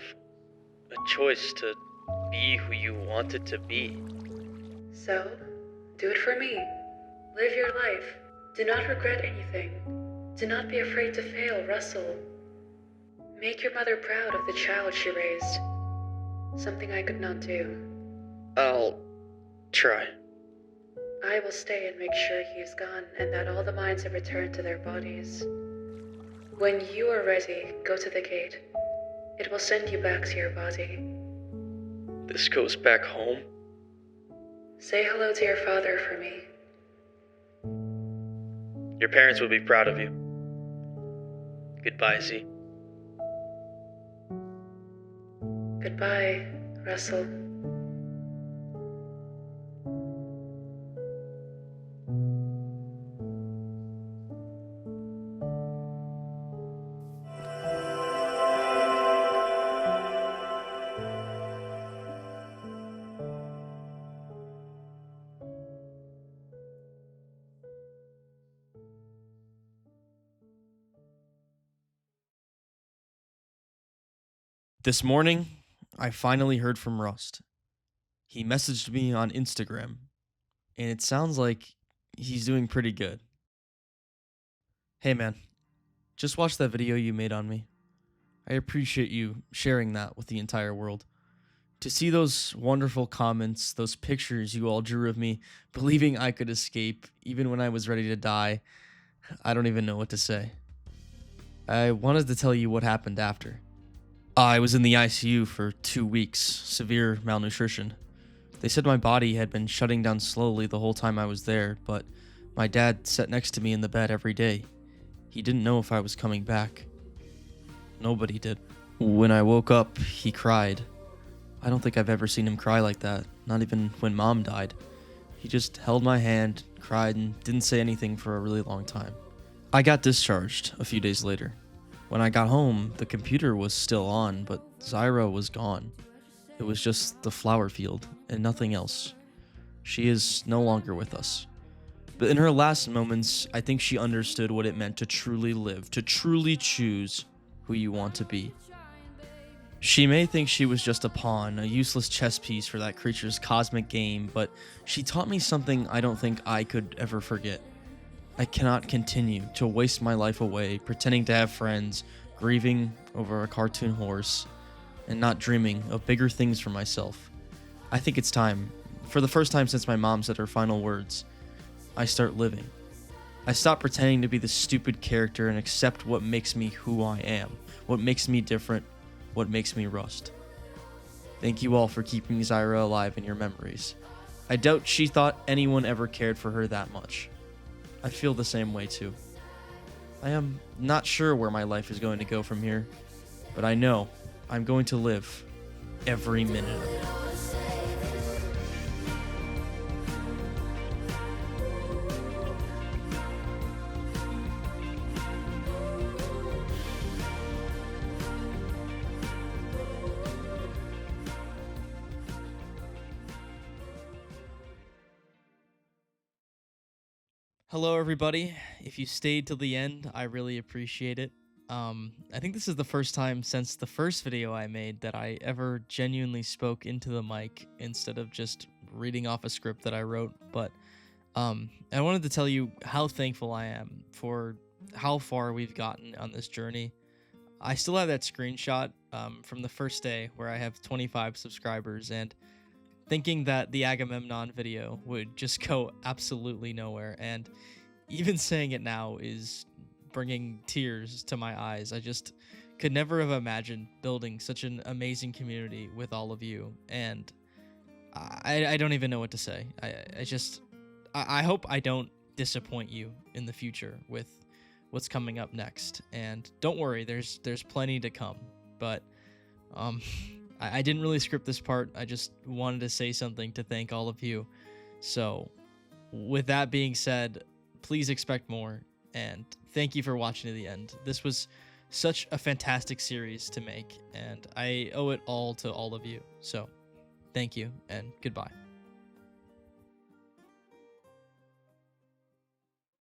A choice to be who you wanted to be. So, do it for me. Live your life. Do not regret anything. Do not be afraid to fail, Russell. Make your mother proud of the child she raised. Something I could not do. I'll try. I will stay and make sure he is gone and that all the minds have returned to their bodies. When you are ready, go to the gate. It will send you back to your body. This goes back home? Say hello to your father for me. Your parents would be proud of you. Goodbye, Z. Goodbye, Russell. This morning, I finally heard from Rust. He messaged me on Instagram, and it sounds like he's doing pretty good. Hey man, just watched that video you made on me. I appreciate you sharing that with the entire world. To see those wonderful comments, those pictures you all drew of me, believing I could escape even when I was ready to die, I don't even know what to say. I wanted to tell you what happened after. I was in the ICU for 2 weeks, severe malnutrition. They said my body had been shutting down slowly the whole time I was there, but my dad sat next to me in the bed every day. He didn't know if I was coming back. Nobody did. When I woke up, he cried. I don't think I've ever seen him cry like that, not even when Mom died. He just held my hand, cried, and didn't say anything for a really long time. I got discharged a few days later. When I got home, the computer was still on, but Zyra was gone. It was just the flower field and nothing else. She is no longer with us. But in her last moments, I think she understood what it meant to truly live, to truly choose who you want to be. She may think she was just a pawn, a useless chess piece for that creature's cosmic game, but she taught me something I don't think I could ever forget. I cannot continue to waste my life away pretending to have friends, grieving over a cartoon horse, and not dreaming of bigger things for myself. I think it's time, for the first time since my mom said her final words, I start living. I stop pretending to be the stupid character and accept what makes me who I am, what makes me different, what makes me Rust. Thank you all for keeping Zyra alive in your memories. I doubt she thought anyone ever cared for her that much. I feel the same way too. I am not sure where my life is going to go from here, but I know I'm going to live every minute of it. Hello, everybody. If you stayed till the end, I really appreciate it. I think this is the first time since the first video I made that I ever genuinely spoke into the mic instead of just reading off a script that I wrote. But I wanted to tell you how thankful I am for how far we've gotten on this journey. I still have that screenshot from the first day where I have 25 subscribers, and thinking that the Agamemnon video would just go absolutely nowhere, and even saying it now is bringing tears to my eyes. I just could never have imagined building such an amazing community with all of you, and I don't even know what to say. I hope I don't disappoint you in the future with what's coming up next, and don't worry, there's plenty to come, but I didn't really script this part. I just wanted to say something to thank all of you. So with that being said, please expect more, and thank you for watching to the end. This was such a fantastic series to make, and I owe it all to all of you. So thank you, and goodbye.